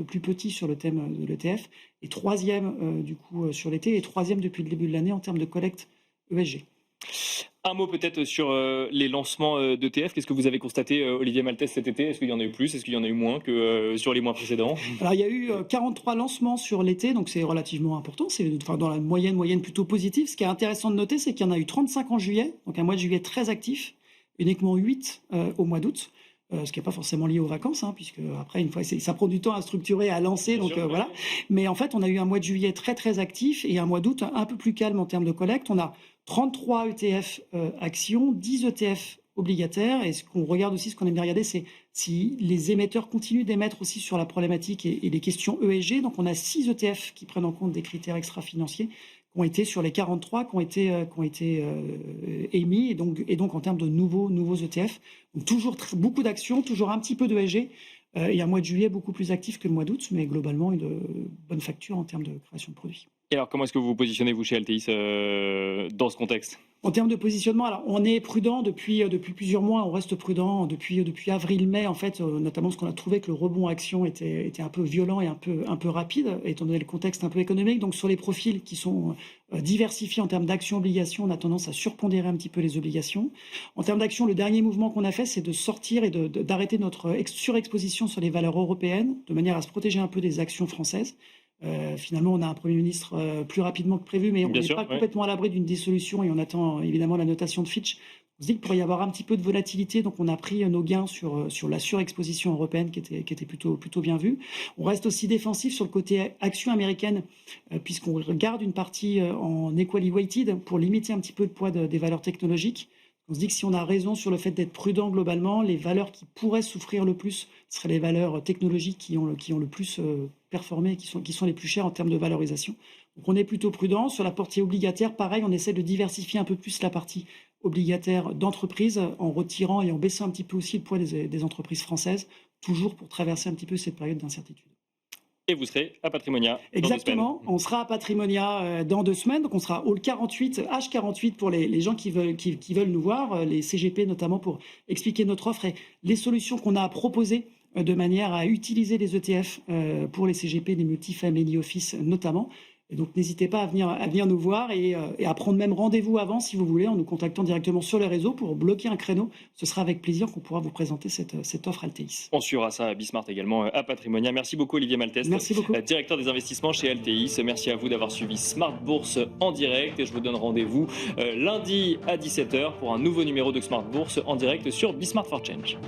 plus petit sur le thème de l'ETF, est troisième du coup sur l'été et troisième depuis le début de l'année en termes de collecte ESG. Un mot peut-être sur les lancements d'ETF. Qu'est-ce que vous avez constaté, Olivier Maltès, cet été? Est-ce qu'il y en a eu plus? Est-ce qu'il y en a eu moins que sur les mois précédents? Alors, il y a eu 43 lancements sur l'été, donc c'est relativement important. C'est dans la moyenne plutôt positive. Ce qui est intéressant de noter, c'est qu'il y en a eu 35 en juillet, donc un mois de juillet très actif, uniquement 8 au mois d'août. Ce qui n'est pas forcément lié aux vacances, puisque après, une fois, ça prend du temps à structurer, à lancer, donc voilà. Mais en fait, on a eu un mois de juillet très, très actif et un mois d'août un peu plus calme en termes de collecte. On a 33 ETF actions, 10 ETF obligataires. Et ce qu'on regarde aussi, ce qu'on aime bien regarder, c'est si les émetteurs continuent d'émettre aussi sur la problématique et les questions ESG. Donc, on a 6 ETF qui prennent en compte des critères extra-financiers qui ont été sur les 43 qui ont été émis et donc en termes de nouveaux ETF. Donc toujours beaucoup d'actions, toujours un petit peu de ESG et un mois de juillet beaucoup plus actif que le mois d'août, mais globalement une bonne facture en termes de création de produits. Et alors comment est-ce que vous vous positionnez vous chez Altéis dans ce contexte? En termes de positionnement, alors on est prudent depuis plusieurs mois, on reste prudent depuis avril-mai en fait, notamment parce qu'on a trouvé que le rebond action était un peu violent et un peu rapide, étant donné le contexte un peu économique. Donc sur les profils qui sont diversifiés en termes d'actions-obligations, on a tendance à surpondérer un petit peu les obligations. En termes d'actions, le dernier mouvement qu'on a fait, c'est de sortir et d'arrêter notre surexposition sur les valeurs européennes, de manière à se protéger un peu des actions françaises. Finalement, on a un Premier ministre plus rapidement que prévu, mais on n'est pas complètement à l'abri d'une dissolution et on attend évidemment la notation de Fitch. On se dit qu'il pourrait y avoir un petit peu de volatilité, donc on a pris nos gains sur la surexposition européenne qui était plutôt bien vue. On reste aussi défensif sur le côté action américaine, puisqu'on garde une partie en equally weighted pour limiter un petit peu le poids des valeurs technologiques. On se dit que si on a raison sur le fait d'être prudent globalement, les valeurs qui pourraient souffrir le plus seraient les valeurs technologiques qui ont le plus performé, qui sont les plus chères en termes de valorisation. Donc on est plutôt prudent. Sur la partie obligataire, pareil, on essaie de diversifier un peu plus la partie obligataire d'entreprise en retirant et en baissant un petit peu aussi le poids des entreprises françaises, toujours pour traverser un petit peu cette période d'incertitude. Et vous serez à Patrimonia. Exactement, on sera à Patrimonia dans 2 semaines, donc on sera Hall 48, H48 pour les gens qui veulent nous voir, les CGP notamment pour expliquer notre offre et les solutions qu'on a à proposer de manière à utiliser les ETF pour les CGP, les multifamily office notamment. Et donc n'hésitez pas à venir nous voir et à prendre même rendez-vous avant si vous voulez en nous contactant directement sur les réseaux pour bloquer un créneau. Ce sera avec plaisir qu'on pourra vous présenter cette offre Altéis. On suivra ça à Bismart également à Patrimonia. Merci beaucoup Olivier Maltès, Merci beaucoup. Directeur des investissements chez Altéis. Merci à vous d'avoir suivi Smart Bourse en direct et je vous donne rendez-vous lundi à 17h pour un nouveau numéro de Smart Bourse en direct sur Bismart for Change.